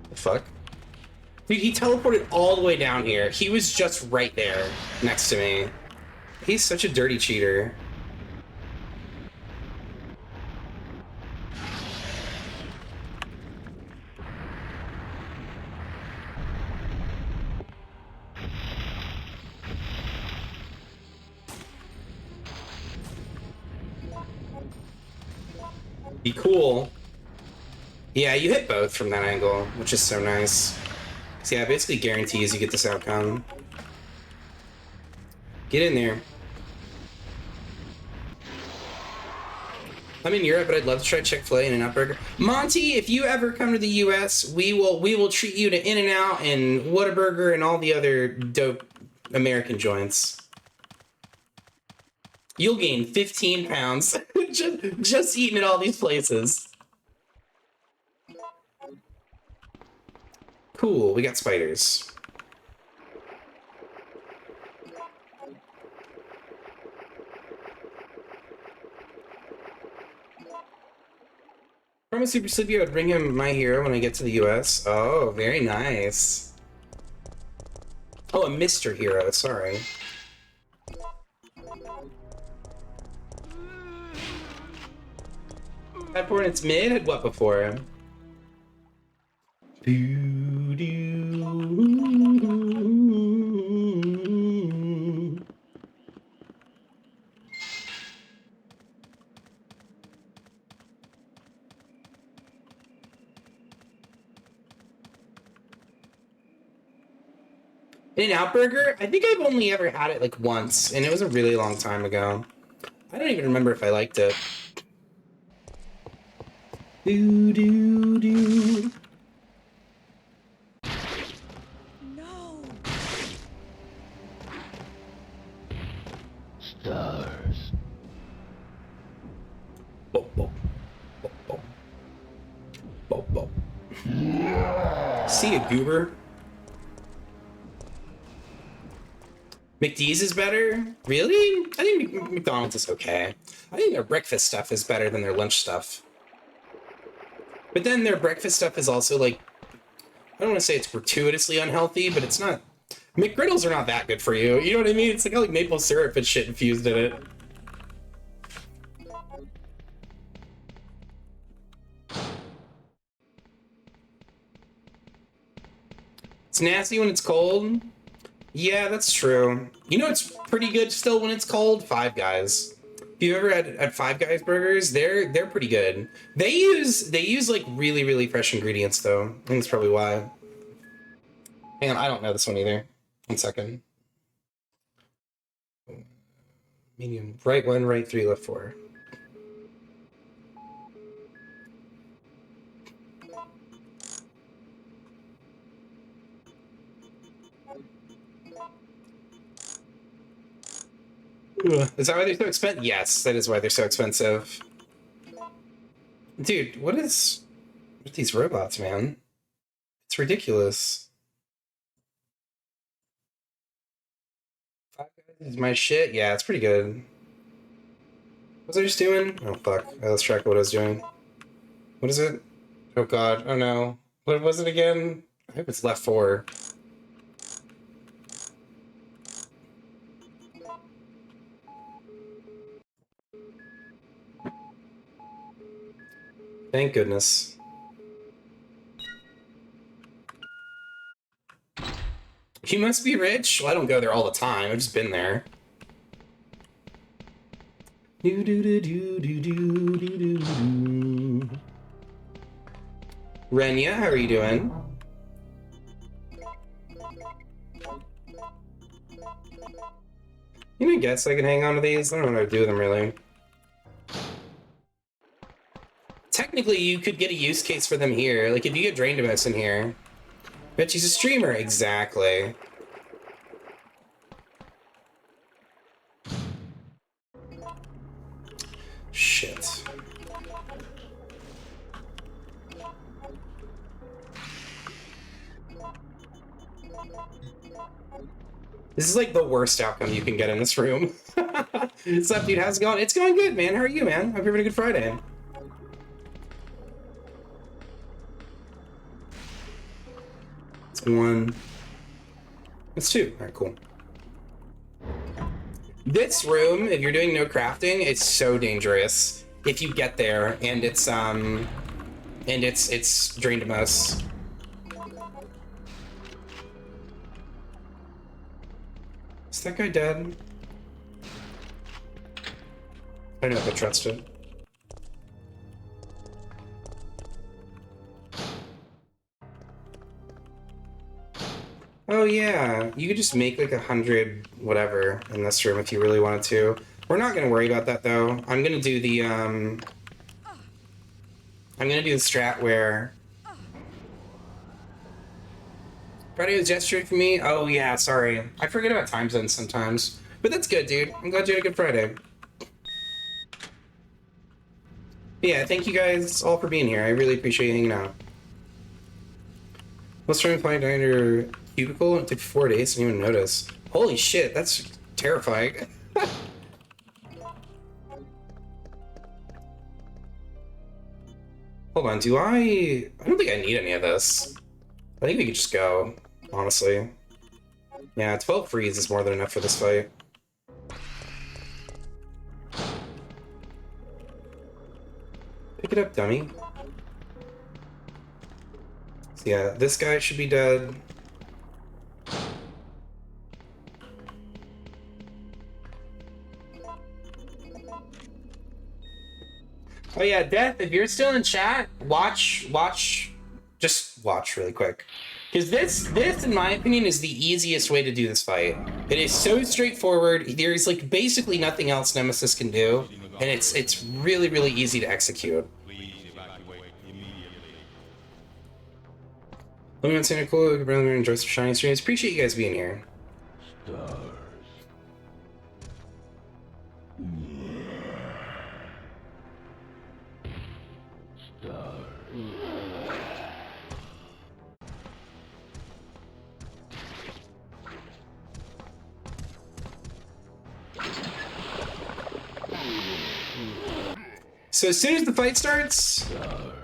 The fuck? Dude, he teleported all the way down here. He was just right there, next to me. He's such a dirty cheater. Be cool. Yeah, you hit both from that angle, which is so nice. So yeah, it basically guarantees you get this outcome. Get in there. I'm in Europe, but I'd love to try Chick-fil-A and In-N-Out Burger. Monty, if you ever come to the US, we will treat you to In-N-Out and Whataburger and all the other dope American joints. You'll gain 15 pounds just eating at all these places. Cool, we got spiders. From a Super Sleepy, I would bring him My Hero when I get to the US. Oh, very nice. Oh, a Mr. Hero, sorry. That point it's mid had what before him? In-N-Out Burger? I think I've only ever had it like once, and it was a really long time ago. I don't even remember if I liked it. Do do do. No. Stars. see a goober. McDee's is better? Really? I think McDonald's is okay. I think their breakfast stuff is better than their lunch stuff. But then their breakfast stuff is also like, I don't want to say it's gratuitously unhealthy, but it's not. McGriddles are not that good for you. You know what I mean? It's like maple syrup and shit infused in it. It's nasty when it's cold. Yeah, that's true. You know it's pretty good still when it's cold? Five Guys. If you ever had Five Guys burgers, they're pretty good. They use like really fresh ingredients though. I think that's probably why. Hang on, I don't know this one either. 1 second. Medium. Right 1, right 3, left 4. Ugh. Is that why they're so expensive? Yes, that is why they're so expensive. Dude, what is with these robots, man? It's ridiculous. Five Guys is my shit? Yeah, it's pretty good. What was I just doing? Oh, fuck. I lost track of what I was doing. What is it? Oh, God. Oh, no. What was it again? I hope it's left 4. Thank goodness. You must be rich? Well, I don't go there all the time. I've just been there. Renya, how are you doing? You know, I guess I can hang on to these. I don't know what to do with them, really. Technically, you could get a use case for them here. Like, if you get Draindamus in here. Bet she's a streamer. Exactly. Shit. This is like the worst outcome you can get in this room. What's up, dude? How's it going? It's going good, man. How are you, man? Hope you're having a good Friday. It's 1. It's 2. All right, cool. This room, if you're doing no crafting, it's so dangerous. If you get there and it's Draindamus. Is that guy dead? I don't know if I trust it. Oh yeah, you could just make like 100 whatever in this room if you really wanted to. We're not gonna worry about that though. I'm gonna do the strat where Friday was yesterday for me. Oh yeah, sorry. I forget about time zones sometimes. But that's good, dude. I'm glad you had a good Friday. But yeah, thank you guys all for being here. I really appreciate you hanging out. Let's try and find down your cubicle. It took 4 days, didn't even notice. Holy shit, that's terrifying. Hold on, I don't think I need any of this. I think we could just go, honestly. Yeah, 12 freeze is more than enough for this fight. Pick it up, dummy. So yeah, this guy should be dead. Oh yeah, Death, if you're still in chat, just watch really quick. Because this, in my opinion, is the easiest way to do this fight. It is so straightforward. There's like basically nothing else Nemesis can do, and it's really easy to execute. Let me know Santa Cool, really enjoy some shiny streams. Appreciate you guys being here. Stars. Stars. So as soon as the fight starts,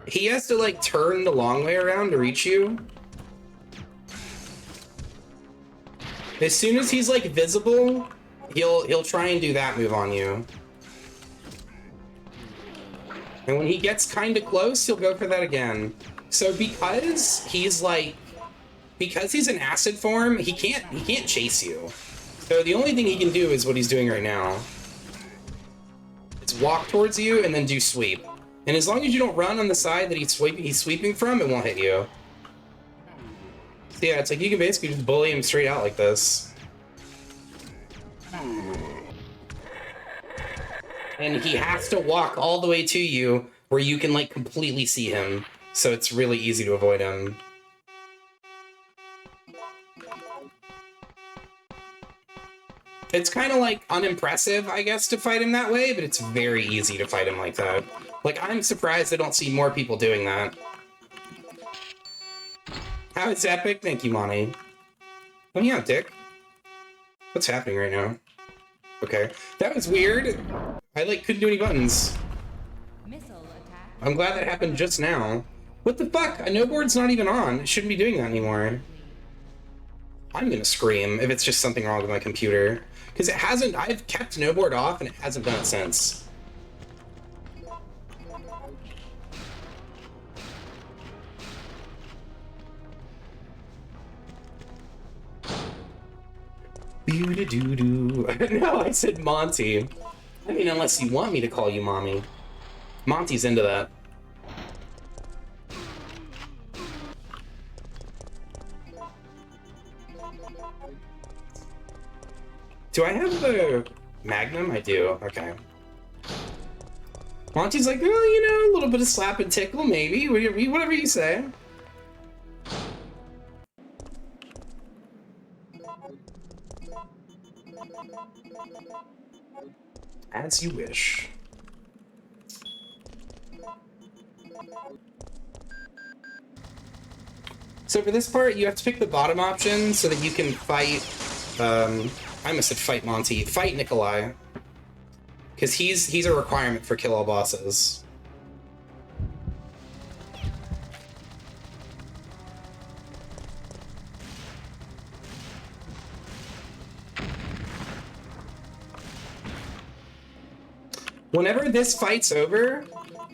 he has to like turn the long way around to reach you. As soon as he's like visible, he'll try and do that move on you. And when he gets kind of close, he'll go for that again. So because he's in acid form, he can't chase you. So the only thing he can do is what he's doing right now. It's walk towards you and then do sweep. And as long as you don't run on the side that he's sweeping from, it won't hit you. So yeah, it's like you can basically just bully him straight out like this. And he has to walk all the way to you where you can like completely see him. So it's really easy to avoid him. It's kind of like unimpressive, I guess, to fight him that way, but it's very easy to fight him like that. Like, I'm surprised I don't see more people doing that. How it's epic? Thank you, Monty. Oh yeah, Dick. What's happening right now? Okay. That was weird. I like couldn't do any buttons. I'm glad that happened just now. What the fuck? A no board's not even on. It shouldn't be doing that anymore. I'm gonna scream if it's just something wrong with my computer. Because it hasn't, I've kept no board off and it hasn't done it since. Doo-doo-doo-doo. No, I said Monty. I mean, unless you want me to call you Mommy. Monty's into that. Do I have the Magnum? I do. Okay. Monty's like, well, you know, a little bit of slap and tickle, maybe. Whatever you say. As you wish. So for this part, you have to pick the bottom option so that you can fight, I must have fight Monty. Fight Nikolai. Because he's a requirement for kill all bosses. Whenever this fight's over,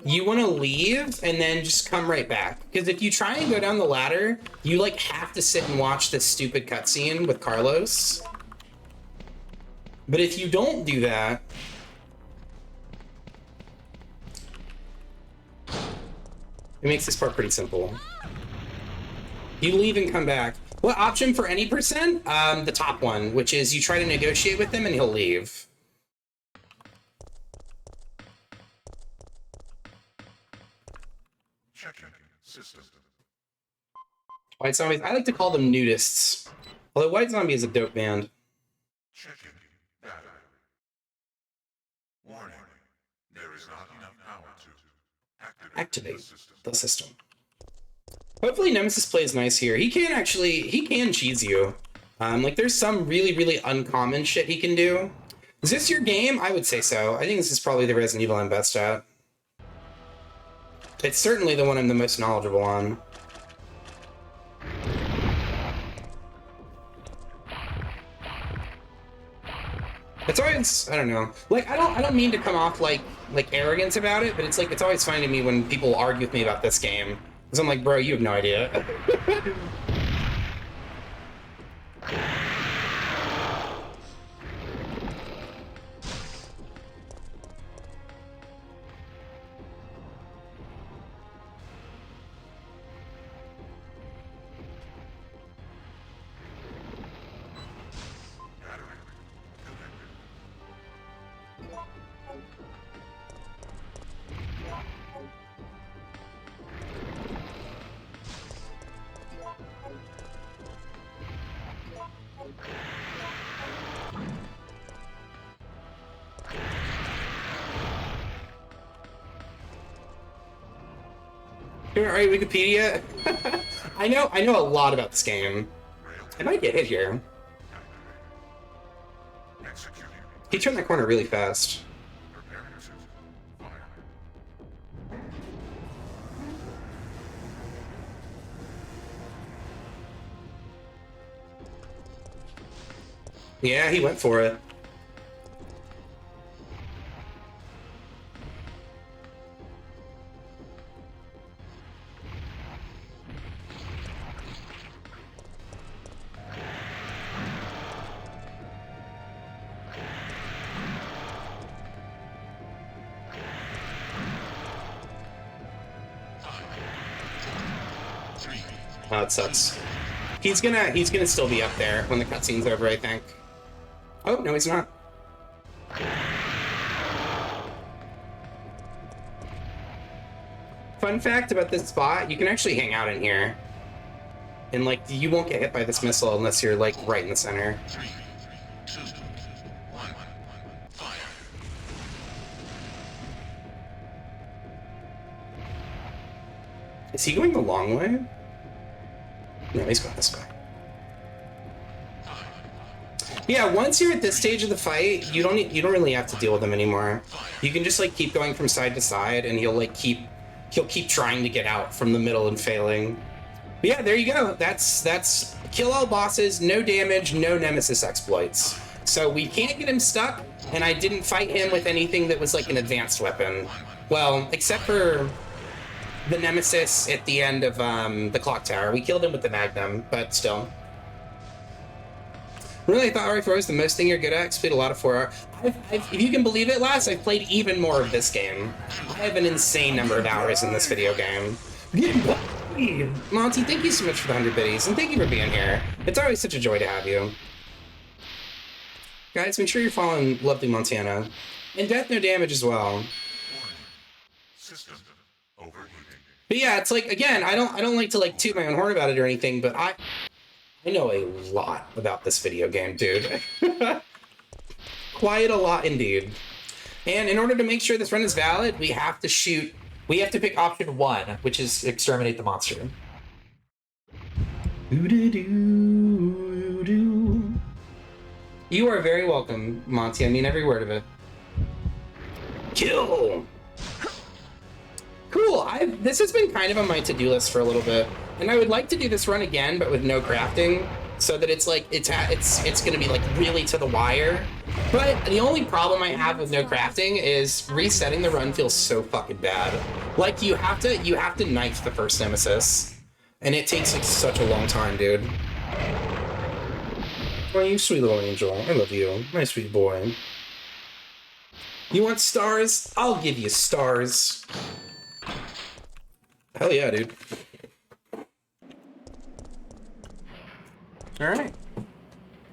you want to leave and then just come right back. Because if you try and go down the ladder, you like have to sit and watch this stupid cutscene with Carlos. But if you don't do that, it makes this part pretty simple. You leave and come back. What option for any percent? The top one, which is you try to negotiate with him and he'll leave. Checking system. White Zombies, I like to call them nudists. Although White Zombie is a dope band. Checking data. Warning. There is not enough power to Activate the system. Hopefully Nemesis plays nice here. He can cheese you. Like there's some really, really uncommon shit he can do. Is this your game? I would say so. I think this is probably the Resident Evil I'm best at. It's certainly the one I'm the most knowledgeable on. It's always, I don't know. Like I don't mean to come off like arrogant about it, but it's like it's always funny to me when people argue with me about this game. Because I'm like, bro, you have no idea. Alright, Wikipedia. I know a lot about this game. I might get hit here. He turned that corner really fast. Yeah, he went for it. Oh, it sucks. He's gonna still be up there when the cutscene's over, I think. Oh, no, he's not. Fun fact about this spot, you can actually hang out in here. And, like, you won't get hit by this missile unless you're, like, right in the center. 3, 2, 1, fire. Is he going the long way? No, he's going this way. Yeah, once you're at this stage of the fight, you don't really have to deal with him anymore. You can just like keep going from side to side, and he'll keep trying to get out from the middle and failing. But yeah, there you go. That's kill all bosses, no damage, no Nemesis exploits. So we can't get him stuck, and I didn't fight him with anything that was like an advanced weapon. Well, except for the Nemesis at the end of the clock tower. We killed him with the Magnum, but still. Really, I thought RE4 was the most thing you're good at. I played a lot of 4R. If you can believe it, lass, I've played even more of this game. I have an insane number of hours in this video game. Monty, thank you so much for the 100 biddies, and thank you for being here. It's always such a joy to have you. Guys, make sure you're following Lovely Montana. And Death No Damage as well. System overheating. But yeah, it's like, again, I don't like to like toot my own horn about it or anything, but I know a lot about this video game, dude. Quite a lot indeed. And in order to make sure this run is valid, we have to pick option 1, which is exterminate the monster. You are very welcome, Monty. I mean every word of it. Kill! Cool. This has been kind of on my to-do list for a little bit, and I would like to do this run again, but with no crafting, so that it's like it's gonna be like really to the wire. But the only problem I have with no crafting is resetting the run feels so fucking bad. Like you have to knife the first Nemesis, and it takes like such a long time, dude. Oh, you sweet little angel. I love you, my sweet boy. You want stars? I'll give you stars. Hell yeah, dude. Alright.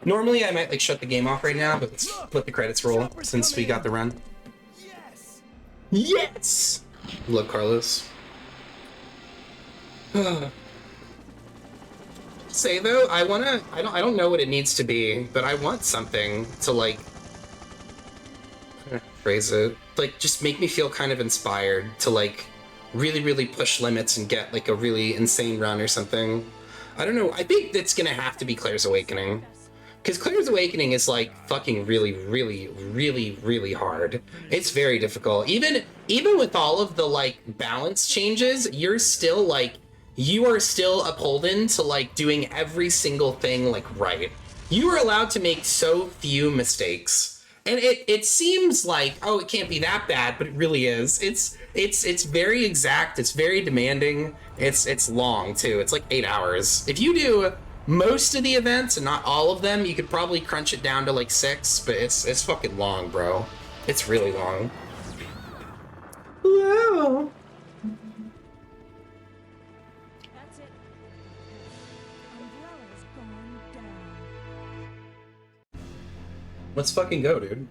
Normally I might like shut the game off right now, but let's let the credits roll since we got the run. Yes! Yes! Love Carlos. Say though, I don't know what it needs to be, but I want something to like phrase it. Like just make me feel kind of inspired to like really push limits and get like a really insane run or something. I don't know. I think that's gonna have to be Claire's Awakening, because Claire's Awakening is like fucking really hard. It's very difficult. Even with all of the like balance changes, you are still upholden to like doing every single thing like right. You are allowed to make so few mistakes. And it seems like, oh, it can't be that bad, but it really is. It's very exact. It's very demanding. It's long too. It's like 8 hours. If you do most of the events and not all of them, you could probably crunch it down to like 6. But it's fucking long, bro. It's really long. Wow. That's it. Umbrella's gone down. Let's fucking go, dude.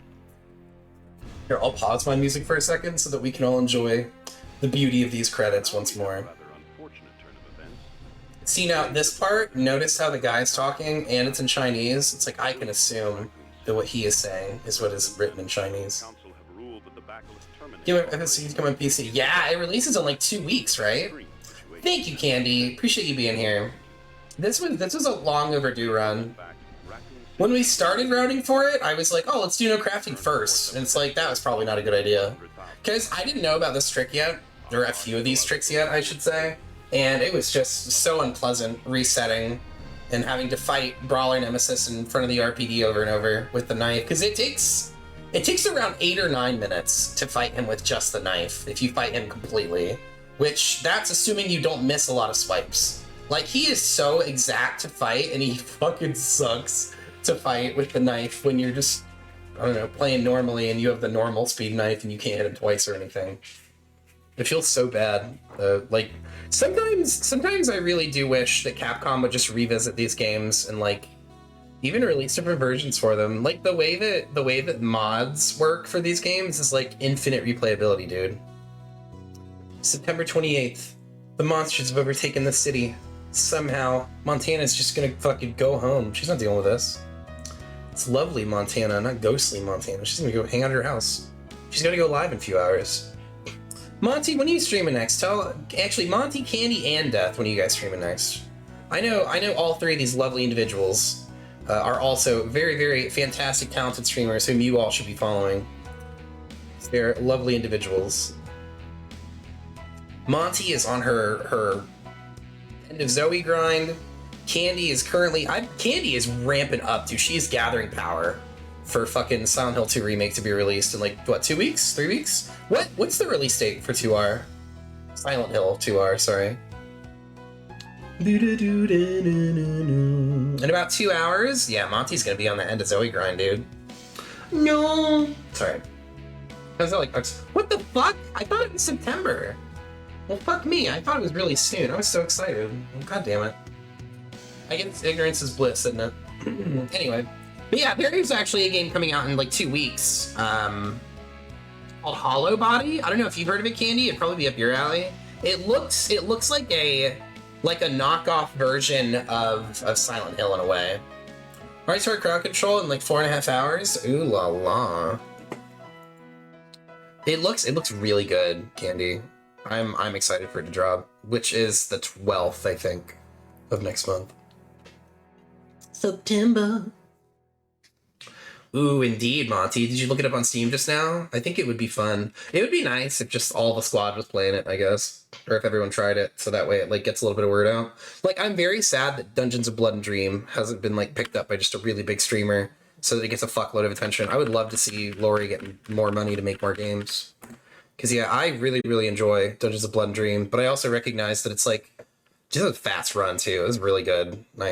Here, I'll pause my music for a second so that we can all enjoy the beauty of these credits once more. See, now, this part, notice how the guy's talking, and it's in Chinese. It's like, I can assume that what he is saying is what is written in Chinese. FSC's come on PC. Yeah, it releases in like 2 weeks, right? Thank you, Candy. Appreciate you being here. This was a long overdue run. When we started routing for it, I was like, oh, let's do no crafting first. And it's like, that was probably not a good idea. Because I didn't know about this trick yet, or a few of these tricks yet, I should say. And it was just so unpleasant resetting and having to fight Brawler Nemesis in front of the RPD over and over with the knife, because it takes around 8 or 9 minutes to fight him with just the knife if you fight him completely, which that's assuming you don't miss a lot of swipes. Like, he is so exact to fight, and he fucking sucks to fight with the knife when you're just, I don't know, playing normally and you have the normal speed knife and you can't hit him twice or anything. It feels so bad. Like, sometimes I really do wish that Capcom would just revisit these games and, like, even release different versions for them. Like, the way that mods work for these games is like infinite replayability, dude. September 28th. The monsters have overtaken the city. Somehow, Montana's just gonna fucking go home. She's not dealing with this. It's lovely Montana, not ghostly Montana. She's gonna go hang out at her house. She's gonna go live in a few hours. Monty, when are you streaming next? Actually, Monty, Candy, and Death, when are you guys streaming next? I know all three of these lovely individuals are also very, very fantastic, talented streamers whom you all should be following. They're lovely individuals. Monty is on her End of Zoe grind. Candy is currently... Candy is ramping up, dude. She is gathering power for fucking Silent Hill 2 Remake to be released in, like, what, 2 weeks? 3 weeks? What's the release date for 2R? Silent Hill 2R, sorry. In about 2 hours? Yeah, Monty's gonna be on the End of Zoe grind, dude. No! Sorry. How's that like... What the fuck? I thought it was September. Well, fuck me. I thought it was really soon. I was so excited. God damn it. I guess ignorance is bliss, isn't it? Anyway. But yeah, there is actually a game coming out in like 2 weeks. Called Hollow Body. I don't know if you've heard of it, Candy. It'd probably be up your alley. It looks like a knockoff version of Silent Hill in a way. Alright, so crowd control in like 4.5 hours. Ooh la la. It looks really good, Candy. I'm excited for it to drop, which is the 12th, I think, of next month. September. Ooh, indeed, Monty. Did you look it up on Steam just now? I think it would be fun. It would be nice if just all the squad was playing it, I guess. Or if everyone tried it, so that way it like gets a little bit of word out. Like, I'm very sad that Dungeons of Blood and Dream hasn't been like picked up by just a really big streamer so that it gets a fuckload of attention. I would love to see Lori getting more money to make more games. Because, yeah, I really, really enjoy Dungeons of Blood and Dream, but I also recognize that it's like just a fast run, too. It was really good. Nice.